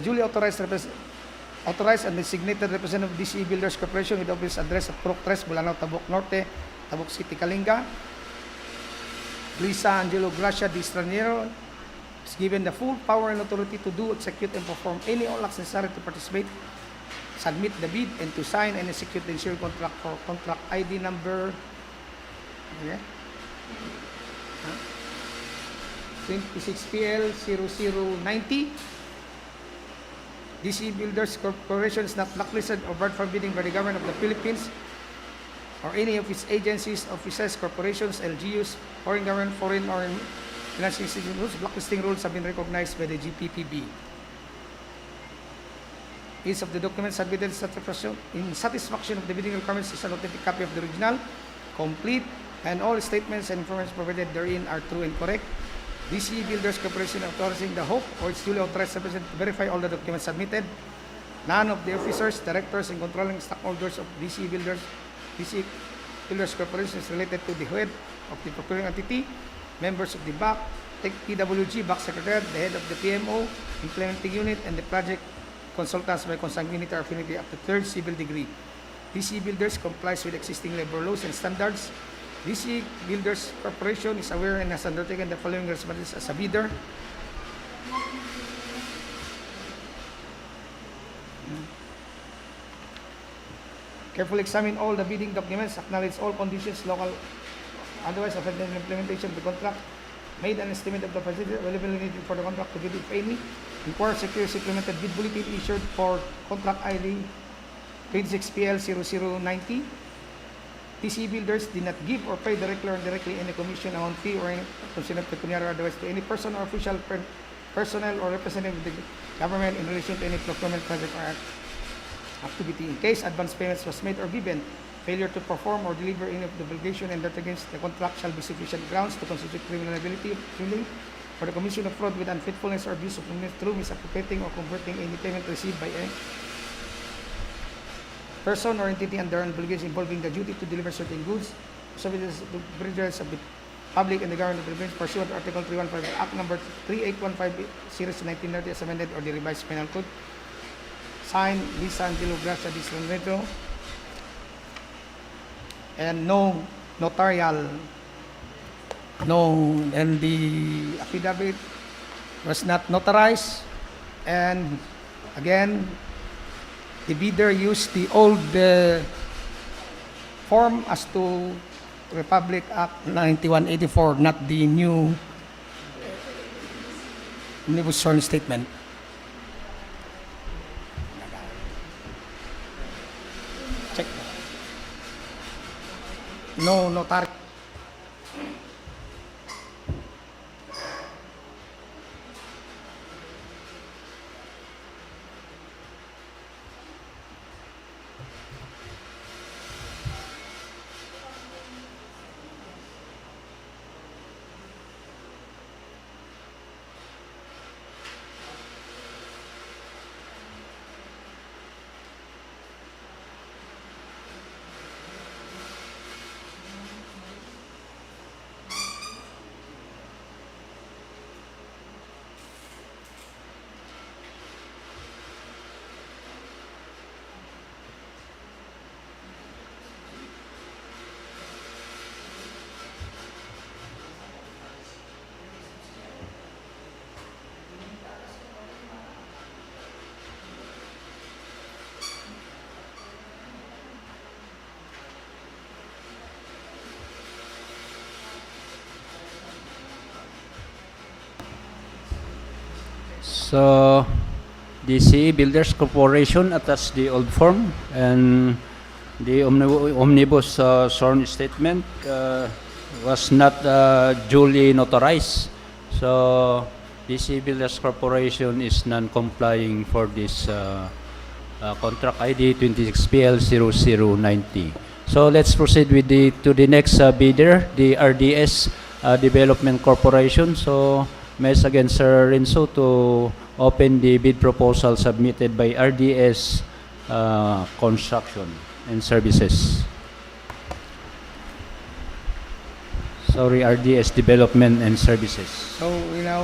duly authorized and designated representative of DCE Builders Corporation with office address at Proc 3, Bulanao, Tabuk Norte, Tabuk City, Kalinga. Lisa Angelo Gracia D. Stranier is given the full power and authority to do, execute, and perform any all acts necessary to participate, submit the bid, and to sign and execute the insured contract for contract ID number 26PL0090. DCE Builders Corporation is not blacklisted or barred from bidding by the government of the Philippines or any of its agencies, offices, corporations, LGUs, foreign government, foreign or financial institutions. Blacklisting rules have been recognized by the GPPB. Each of the documents submitted in satisfaction of the bidding requirements is an authentic copy of the original, complete, and all statements and information provided therein are true and correct. DCE Builders Corporation authorizing the HOPE or its duly authorized representative to verify all the documents submitted. None of the officers, directors, and controlling stockholders of DCE Builders Corporation is related to the head of the procuring entity, members of the BAC, PWG, BAC Secretariat, the head of the PMO, implementing unit, and the project consultants by consanguinity or affinity up to third civil degree. DCE Builders complies with existing labor laws and standards. DCE Builders Corporation is aware and has undertaken the following responsibilities as a bidder. Carefully examine all the bidding documents, acknowledge all conditions, local, otherwise affecting the implementation of the contract, made an estimate of the facility available needed for the contract to bid if any, inquire secure supplemented bid bulletin issued for contract ID 26PL0090. DCE Builders did not give or pay directly or indirectly any commission, amount, fee, or any considered pecuniary or otherwise to any person or official personnel or representative of the government in relation to any procurement project or activity. In case advance payments was made or given, failure to perform or deliver any of the obligation and that against the contract shall be sufficient grounds to constitute criminal liability for the commission of fraud with unfaithfulness or abuse of through misappropriating or converting any payment received by person or entity under an obligation involving the duty to deliver certain goods, services to bridges of the public and the government province pursuant to Article 315 Act Number 3815 Series 1990 as amended or the revised penal code. Signed, Lisa Angelo Gracia Di Sonreto. And no notarial, and the affidavit was not notarized. And again, the bidder used the old form as to Republic Act 9184, not the new omnibus sworn statement. Check. No notary. So, the CE Builders Corporation attached the old form, and the omnibus sworn statement was not duly notarized. So, the CE Builders Corporation is non-complying for this contract ID 26PL0090. So, let's proceed with to the next bidder, the RDS Development Corporation. So, may I ask again, Sir Renzo, to open the bid proposal submitted by RDS Construction and Services. Sorry, RDS Development and Services. So we now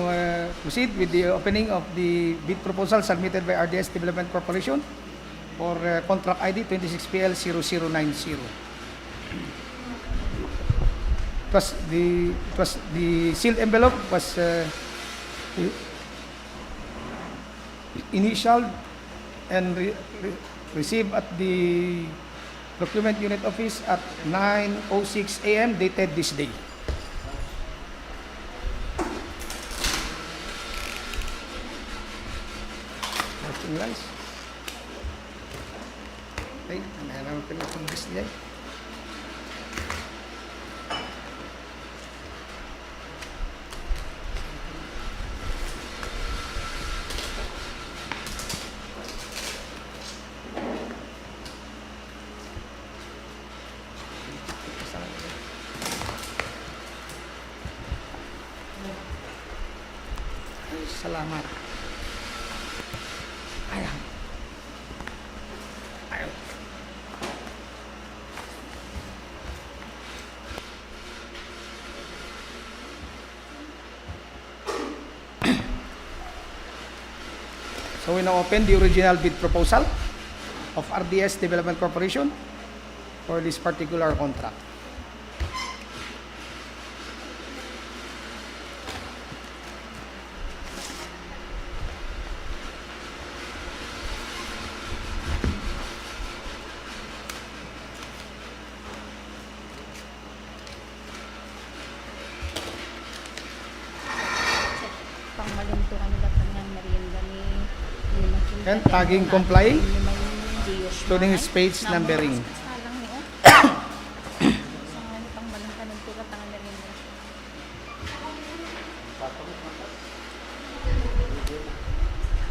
proceed with the opening of the bid proposal submitted by RDS Development Corporation for contract ID 26PL0090. The sealed envelope was initialed and received at the procurement unit office at 9:06 a.m. dated this day. Guys. Okay, meron ko na itong display. Salamat. Ayan. Ayan. So we now open the original bid proposal of RDS Development Corporation for this particular contract. And tagging comply, including space numbering.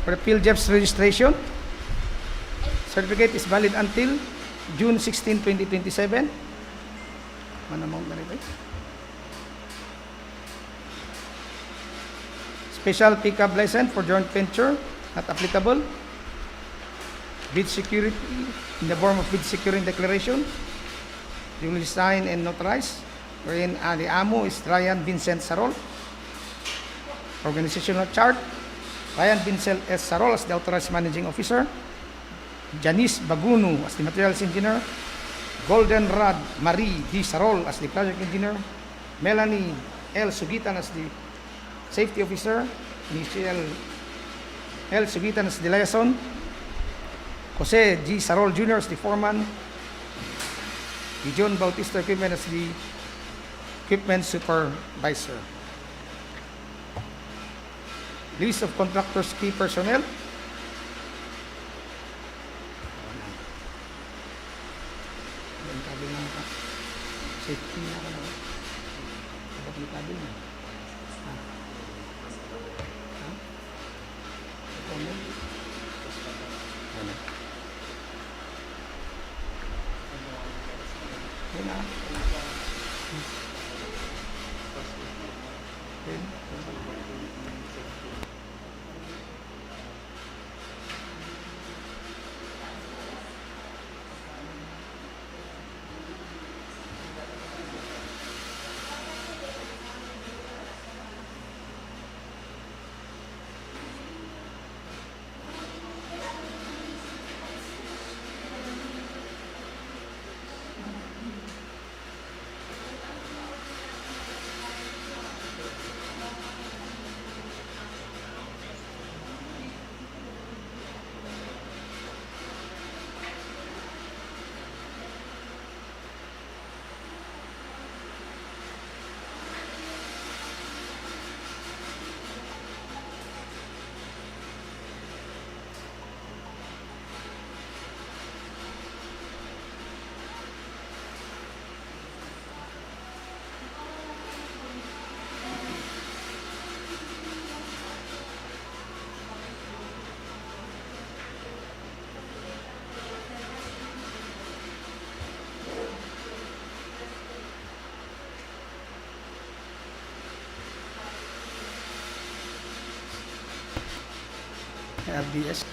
For the PhilJEP's registration, certificate is valid until June 16, 2027. Manamount na rin. Special pickup license for joint venture, not applicable. bid security in the form of bid security declaration, duly signed and notarized, wherein the AMO is Ryan Vincent Sarol. Organizational chart, Ryan Vincent S. Sarol as the authorized managing officer, Janice Bagunu as the materials engineer, Goldenrod Marie D. Sarol as the project engineer, Melanie L. Sugitan as the safety officer, Michelle L. Sugitan as the liaison, Jose G. Sarol Jr. as the foreman, John Bautista Equipment as the equipment supervisor. List of contractors' key personnel. Safety na ako. Dapat may kabel na. Ito mo. Ano? Yan na. RDS.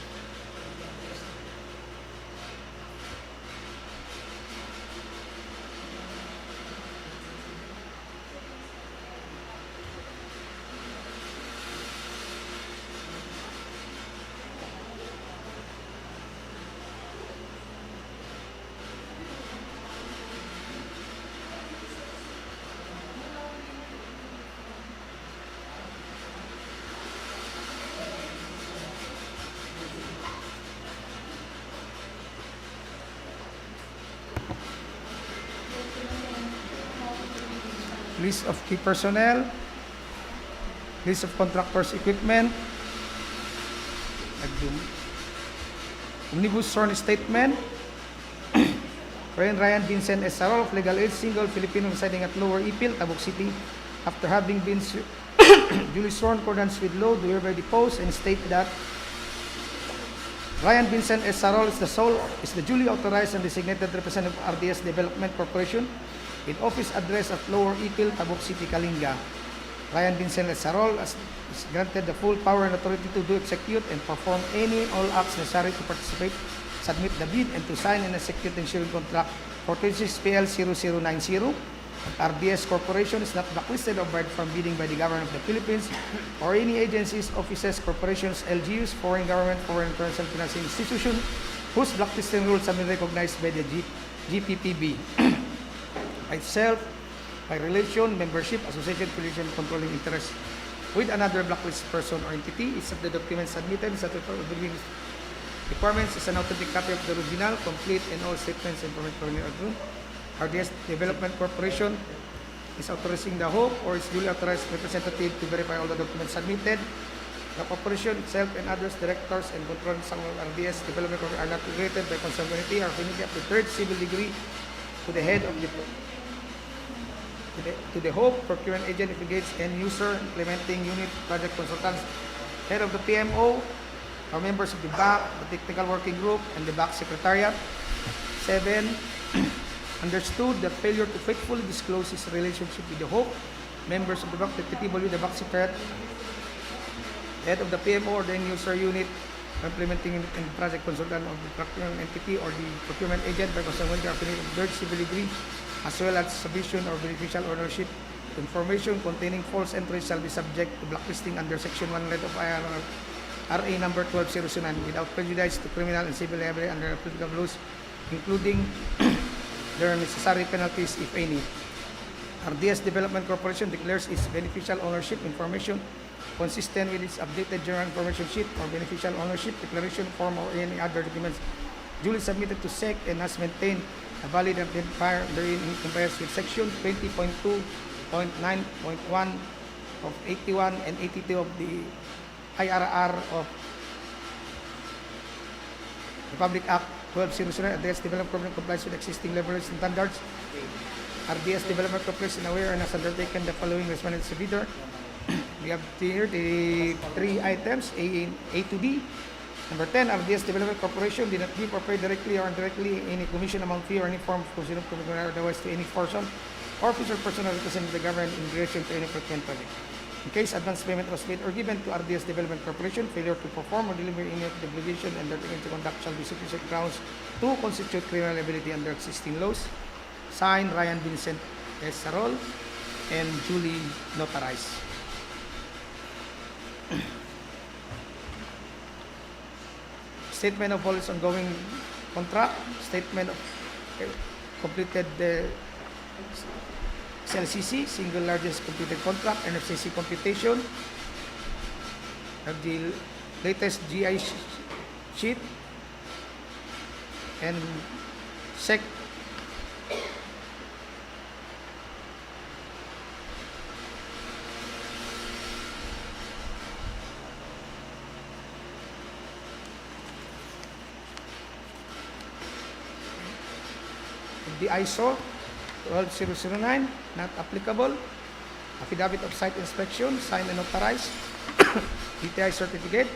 List of key personnel, list of contractors' equipment, omnibus sworn statement, Ryan Vincent S. Sarol of legal age, single Filipino residing at Lower Ipil, Tabuk City, after having been duly sworn in accordance with law, do hereby depose and state that Ryan Vincent S. Sarol is the duly authorized and designated representative of RDS Development Corporation in office address at Lower Ipil, Tabuk City, Kalinga. Ryan Vincent S. Sarol is granted the full power and authority to do, execute, and perform any and all acts necessary to participate, submit the bid, and to sign and execute the insurance contract for 26PL 0090. RDS Corporation is not blacklisted or barred from bidding by the government of the Philippines or any agencies, offices, corporations, LGUs, foreign government, foreign international financing institution whose blacklisting rules have been recognized by the GPPB. By itself, by relation, membership, association, affiliation, controlling interest with another blacklist person or entity, is of the documents submitted, statutory requirements is an authentic copy of the original, complete, and all statements and information. RDS Development Corporation is authorizing the HOPE or its duly authorized representative to verify all the documents submitted. The corporation itself and others, directors and controlling some of RDS Development Corporation are not rated by consanguinity or affinity up to third civil degree to the head of the HOPE, procurement agent, investigates, end user, implementing unit, project consultants, head of the PMO, or members of the BAC, the technical working group, and the BAC secretariat. 7. Understood that failure to faithfully disclose his relationship with the HOPE, members of the BAC, the PTW, the BAC secretariat, head of the PMO or the end user unit, implementing and project consultant of the procurement entity or the procurement agent by consulting the affiliate of third civil degree, as well as submission or beneficial ownership information containing false entries shall be subject to blacklisting under Section 100 of RA number 12009 without prejudice to criminal and civil liability under applicable laws, including their necessary penalties, if any. RDS Development Corporation declares its beneficial ownership information consistent with its updated general information sheet or beneficial ownership declaration form or any other documents duly submitted to SEC and has maintained a valid identifier therein in compliance with Section 20.2.9.1 of 81 and 82 of the IRR of Republic Act 1209. RDS Development Corporation complies with existing levels and standards. RDS Development Corporation aware and has undertaken the following responsibilities to bidder. We have here the three items, A to D. Number 10, RDS Development Corporation did not give or pay directly or indirectly any commission amount fee or any form of considered commitment or otherwise to any person or official person representing the government in relation to any procurement project. In case advance payment was made or given to RDS Development Corporation, failure to perform or deliver any of the obligation undertaken to conduct shall be sufficient grounds to constitute criminal liability under existing laws. Signed, Ryan Vincent S. Sarol and duly notarized. Statement of all its ongoing contract, statement of completed SLCC, single largest completed contract, NFCC computation, of the latest GI sheet, and SEC the ISO 12009, not applicable. Affidavit of site inspection, signed and notarized. DTI certificate.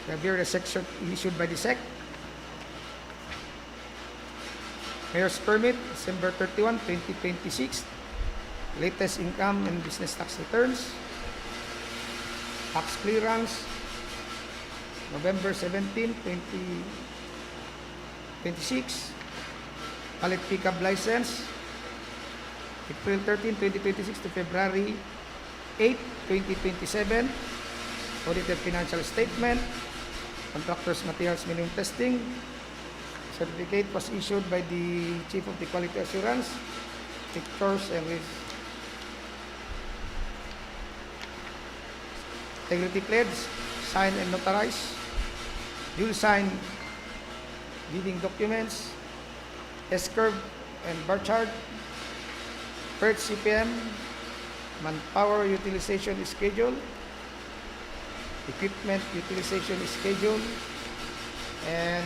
Here the SEC issued by the SEC. Mayor's permit, December 31, 2026. Latest income and business tax returns. Tax clearance, November 17, 2026. Valid pickup license, April 13, 2026 to February 8, 2027. Audited financial statement, contractors materials minimum testing. Certificate was issued by the Chief of the Quality Assurance, pictures and with integrity pledge, signed and notarized. Duly signed bidding documents, S-curve and bar chart, PERT CPM, manpower utilization schedule, equipment utilization schedule, and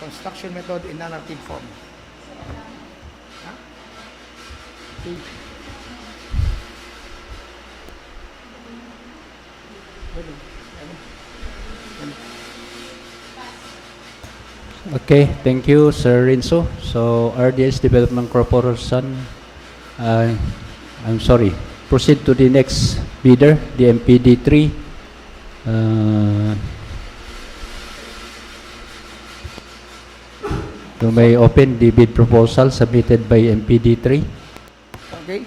construction method in narrative form. Okay. Okay, thank you, Sir Rinso. So, RDS Development Corporation, I'm sorry, proceed to the next bidder, the MPD3. You may open the bid proposal submitted by MPD3. Okay,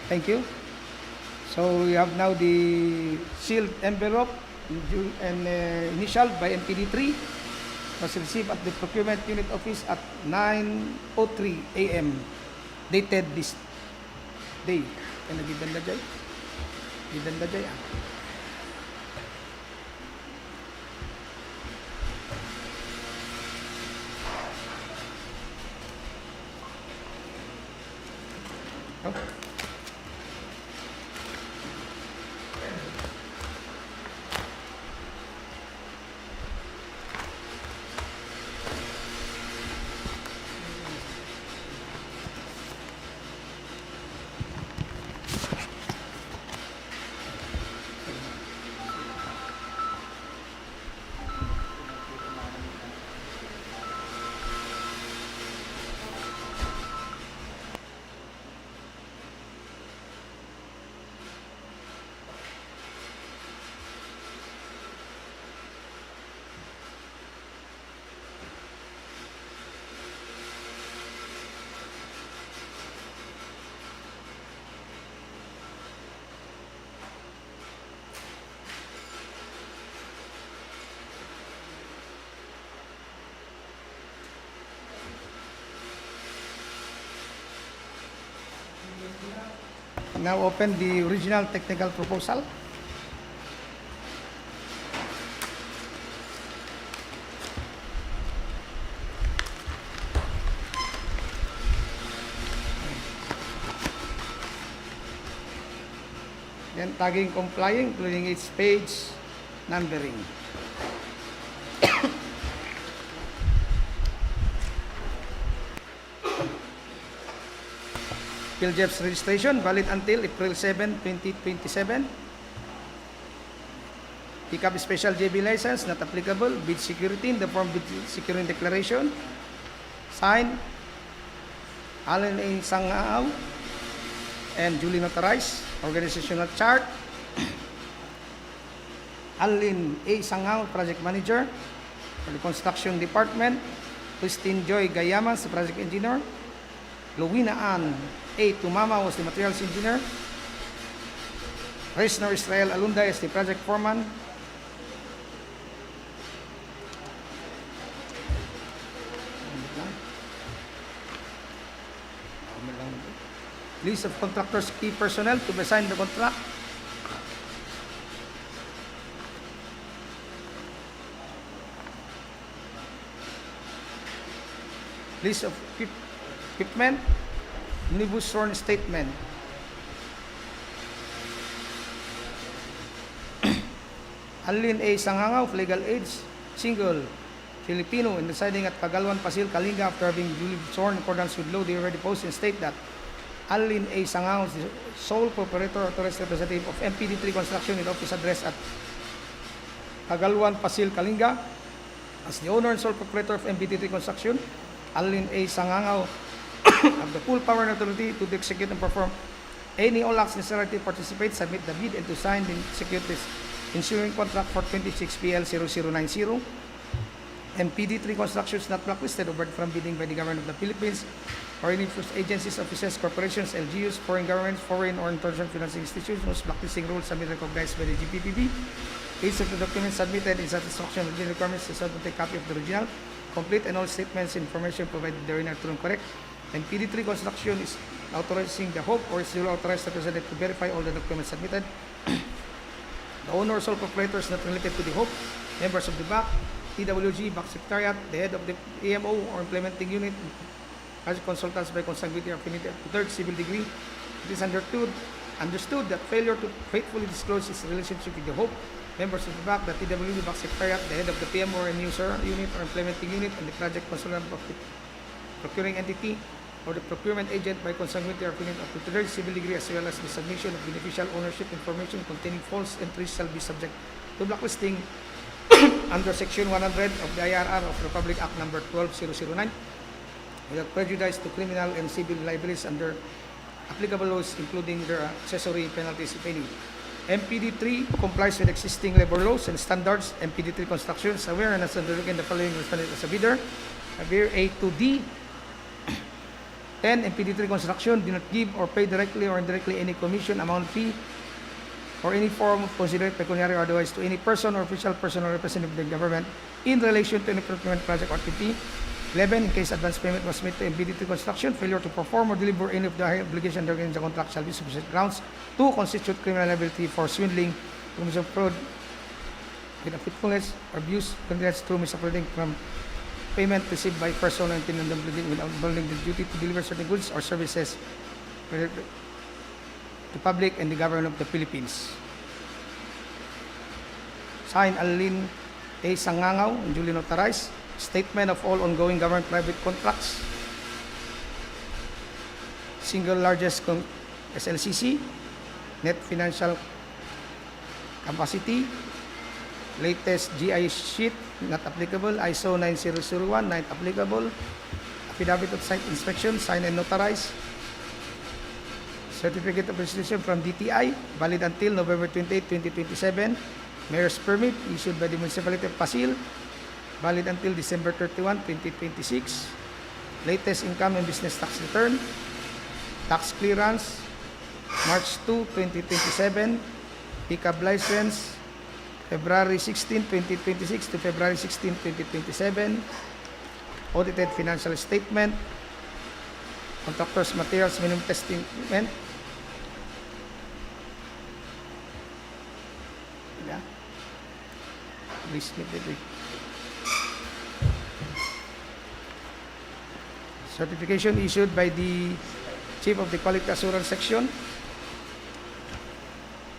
thank you. So we have now the sealed envelope and initialed by MPD3. Was received at the Procurement Unit Office at 9:03 a.m. dated this day. Kaya nagidanda jay? Nagidanda jay ah. Oh. now open the original technical proposal. Then tagging complying, including its page numbering. PhilJEP's registration valid until April 7, 2027. Pickup special JB license not applicable. Bid security in the form bid security declaration. Signed Allen A. Sangao and duly notarized. Organizational chart. Allen A. Sangao, project manager for the construction department. Christine Joy Gayamas, the project engineer. Luwina Ann A. Tumama was the materials engineer. Reisner Israel Alunda is the project foreman. List of contractors, key personnel to be assigned the contract. List of equipment, omnibus sworn statement. Alin A. Sanganga of legal age, single, Filipino, and residing at Cagalwan, Pasil, Kalinga after having duly sworn in accordance with law, they already post and state that Alin A. Sangao is the sole proprietor authorized representative of MPD3 Construction with office address at Cagalwan, Pasil, Kalinga. As the owner and sole proprietor of MPD3 Construction, Alin A. Sangao have the full power and authority to execute and perform any all acts necessary to participate, submit the bid, and to sign and execute this ensuing contract for 26PL0090. MPD3 Construction is not blacklisted or barred from bidding by the government of the Philippines or any agencies, offices, corporations, LGUs, foreign governments, foreign or international financing institutions whose blacklisting rules have been recognized by the GPPB. Each of the documents submitted in satisfaction of the requirements is submitted a copy of the original, complete, and all statements and information provided therein are true and correct. MPD3 Construction is authorizing the HOPE or its duly authorized representative to verify all the documents submitted. The owner or sole proprietor is not related to the HOPE. Members of the BAC, TWG, BAC Secretariat, the head of the AMO or implementing unit, as consultants by consanguinity or affinity up to third civil degree. It is understood that failure to faithfully disclose its relationship with the HOPE, members of the BAC, the TWG, BAC Secretariat, the head of the PM or end user unit or implementing unit, and the project consultant of the procuring entity or the procurement agent by consanguinity or affinity up to third civil degree, as well as the submission of beneficial ownership information containing false entries shall be subject to blacklisting under Section 100 of the IRR of Republic Act Number 12009, without prejudice to criminal and civil liabilities under applicable laws, including their accessory penalties, if any. MPD3 complies with existing labor laws and standards. MPD3 Construction is aware and has undertaken the following responsibility as a bidder. Bear A to D. 10. MPD3 Construction do not give or pay directly or indirectly any commission, amount, fee, or any form of considered pecuniary or otherwise to any person or official person or representative of the government in relation to any procurement project or TP. 11. In case advance payment was made to MPD3 Construction, failure to perform or deliver any of the obligation undertaken in the contract shall be sufficient grounds to constitute criminal liability for swindling, commission, fraud, with unfaithfulness or abuse, convenience through misappropriating from payment received by person or intended without involving the duty to deliver certain goods or services to public and the government of the Philippines. Signed, Alin A. Sangangao, and duly notarized. Statement of all ongoing government-private contracts. Single largest SLCC. Net financial capacity. Latest GI sheet, not applicable. ISO 9001, not applicable. Affidavit of site inspection, signed and notarized. Certificate of registration from DTI, valid until November 28, 2027. Mayor's permit, issued by the Municipality of Pasil, valid until December 31, 2026. Latest income and business tax return. Tax clearance, March 2, 2027. Pickup license, February 16, 2026 to February 16, 2027. Audited financial statement. Contractors materials minimum testing equipment. Yeah. Recently. Certification issued by the Chief of the Quality Assurance Section.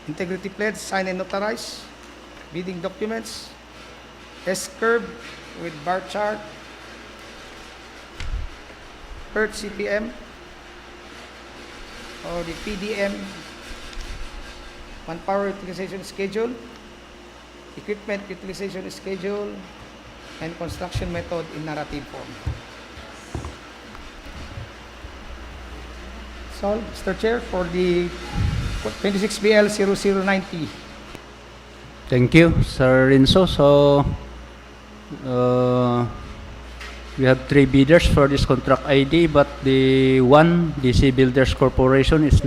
Integrity pledge, signed and notarized. Bidding documents. S-curve with bar chart. PERT CPM. Or the PDM. Manpower utilization schedule. Equipment utilization schedule. And construction method in narrative form. So, Mr. Chair, for the 26BL 0090. Thank you, Sir Rinso. So, we have 3 bidders for this contract ID, but the one, DC Builders Corporation, is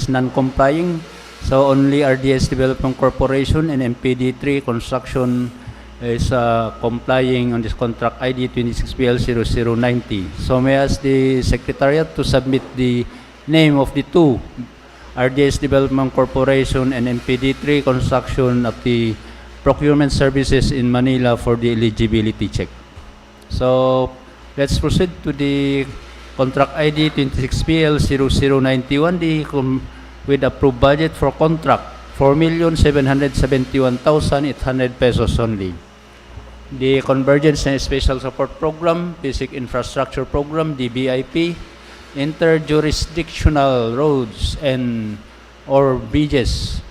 non-complying. So, only RDS Development Corporation and MPD3 Construction is complying on this contract ID 26BL 0090. So, may I ask the Secretariat to submit the name of the 2 RDS Development Corporation and MPD3 Construction of the procurement services in Manila for the eligibility check. So let's proceed to the contract ID 26PL 0091 with approved budget for contract 4,771,800 pesos only. The Convergence and Special Support Program, Basic Infrastructure Program, DBIP, interjurisdictional roads and or bridges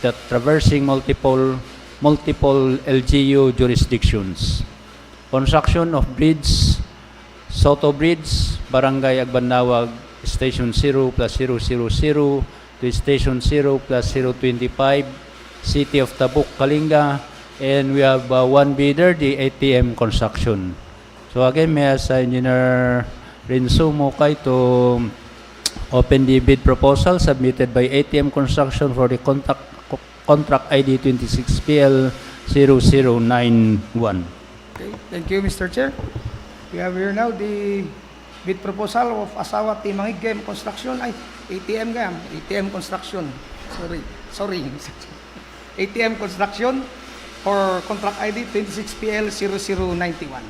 that traversing multiple LGU jurisdictions. Construction of bridge, Soto Bridge, Barangay Agbanawag, Station 0+000 to Station 0+025, City of Tabuk, Kalinga, and we have one bidder, the ATM construction. So again, may I ask Engineer Rinso Mukay to open the bid proposal submitted by ATM Construction for the contract ID 26PL 0091. Okay, thank you, Mr. Chair. We have here now the bid proposal of Asawa Timangig Game Construction. Ay, ATM Construction. Sorry. ATM Construction for contract ID 26PL 0091.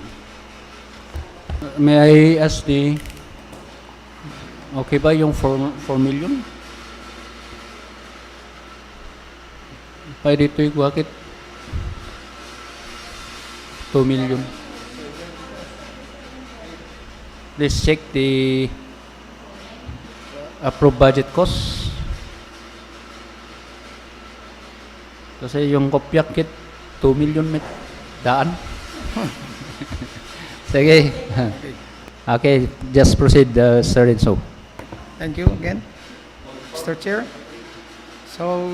May I ask okay ba yung 4 million? Pwede ito yung bakit 2 million? Please check the approved budget cost. Kasi yung kopya kit 2 million met daan. Sige. Okay, just proceed, Sir Rinso. Thank you again, Mr. Chair. So,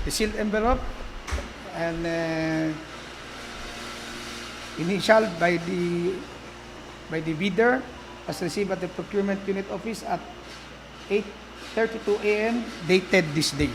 the sealed envelope and initialed by the bidder was received at the Procurement Unit Office at 8:32 a.m. dated this day.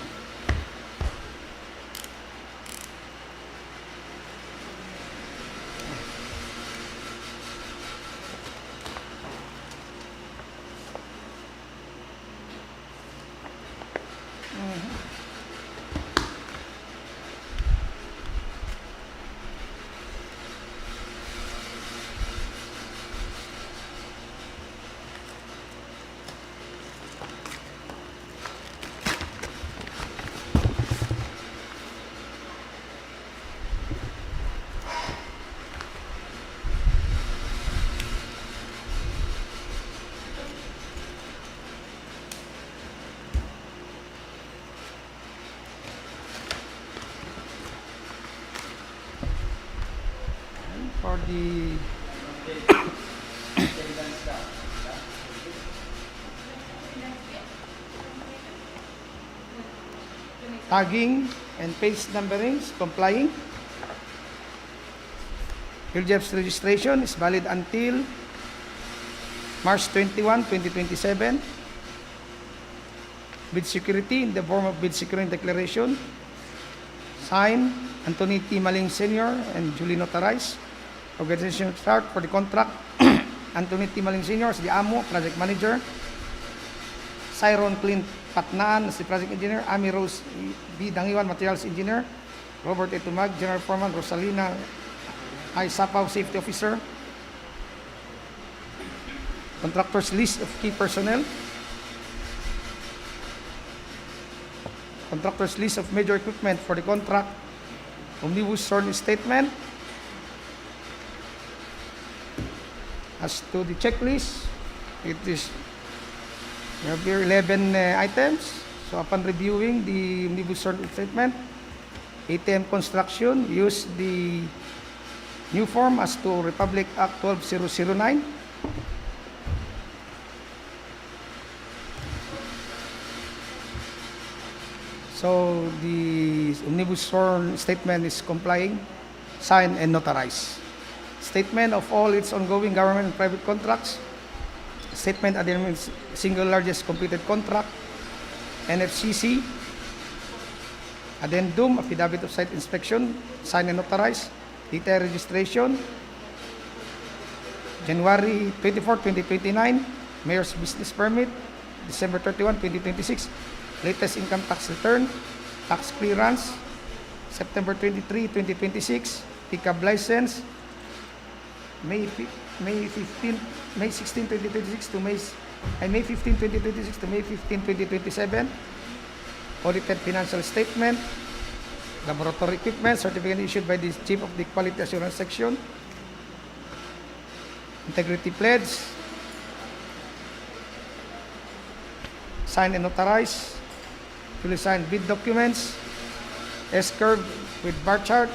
For the tagging and page numberings complying. Jeff's registration is valid until March 21, 2027. Bid security in the form of bid security declaration. Signed, Anthony T. Maling Sr. and Julie notarized. Organization chart for the contract. Anthony T. Maling Sr. is the AMO, project manager. Cyron Clint Patnaan, si Project Engineer, Ami Rose B. Dangiwan, Materials Engineer, Robert A. Tumag, General Foreman, Rosalina I. Sapaw, Safety Officer. Contractors list of key personnel. Contractors list of major equipment for the contract. Omnibus sworn statement. As to the checklist, it is there are 11 items. So upon reviewing the omnibus sworn statement, ATM construction use the new form as to Republic Act 12009. So the omnibus sworn statement is complying, signed and notarized. Statement of all its ongoing government and private contracts. Statement at the single largest completed contract. NFCC. Addendum, affidavit of site inspection, signed and notarized. Detail registration. January 24, 2029. Mayor's business permit. December 31, 2026. Latest income tax return, tax clearance, September 23, 2026, pickup license, May 16, 2026 to May 15, 2026 to May 15, 2027, audited financial statement, laboratory equipment, certificate issued by the Chief of the Quality Assurance Section, integrity pledge, signed and notarized, fully signed bid documents, S-curve with bar chart,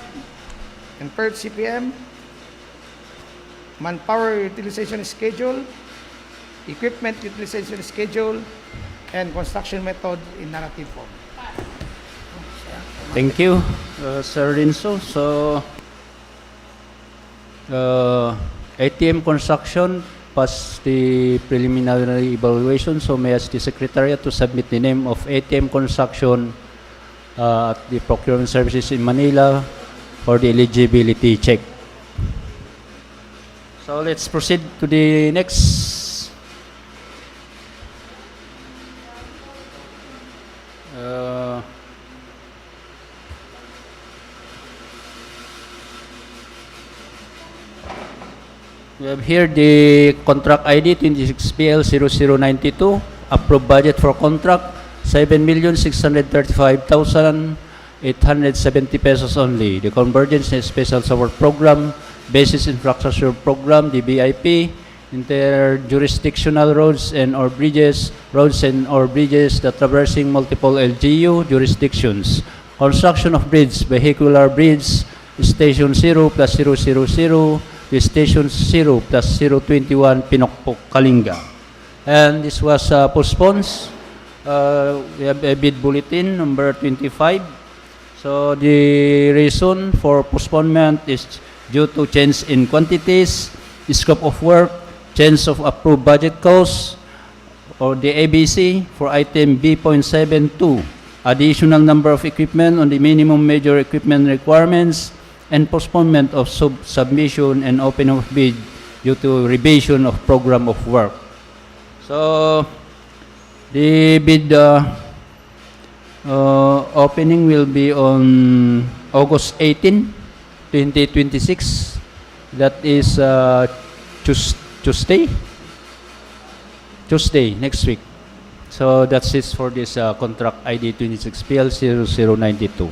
and per CPM, manpower utilization schedule, equipment utilization schedule, and construction method in narrative form. Thank you, Sir Rinso. So, ATM construction passed the preliminary evaluation, so may I ask the Secretariat to submit the name of ATM construction at the procurement services in Manila for the eligibility check. So let's proceed to the next. We have here the contract ID 26PL0092, approved budget for contract 7,635,870 pesos only. The Convergence and Special Support Program, Basis Infrastructure Program, the BIP, interjurisdictional roads and or bridges that traversing multiple LGU jurisdictions. Construction of bridge, vehicular bridge, Station 0 plus 000, the Station 0 plus 021 Pinokpok, Kalinga. And this was postponed. We have a bid bulletin number 25. So the reason for postponement is due to change in quantities, scope of work, change of approved budget costs, or the ABC for item B.72, additional number of equipment on the minimum major equipment requirements, and postponement of submission and opening of bid due to revision of program of work. So the bid opening will be on August 18, 2026. That is Tuesday, next week. So that's it for this contract ID 26PL0092.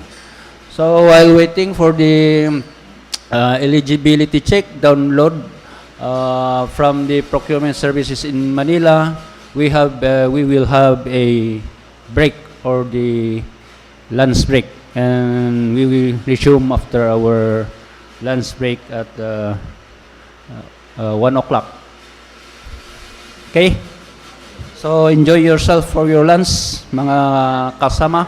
So while waiting for the eligibility check download from the procurement services in Manila, we will have a break or the lunch break, and we will resume after our lunch break at 1 o'clock. Okay? So enjoy yourself for your lunch, mga kasama.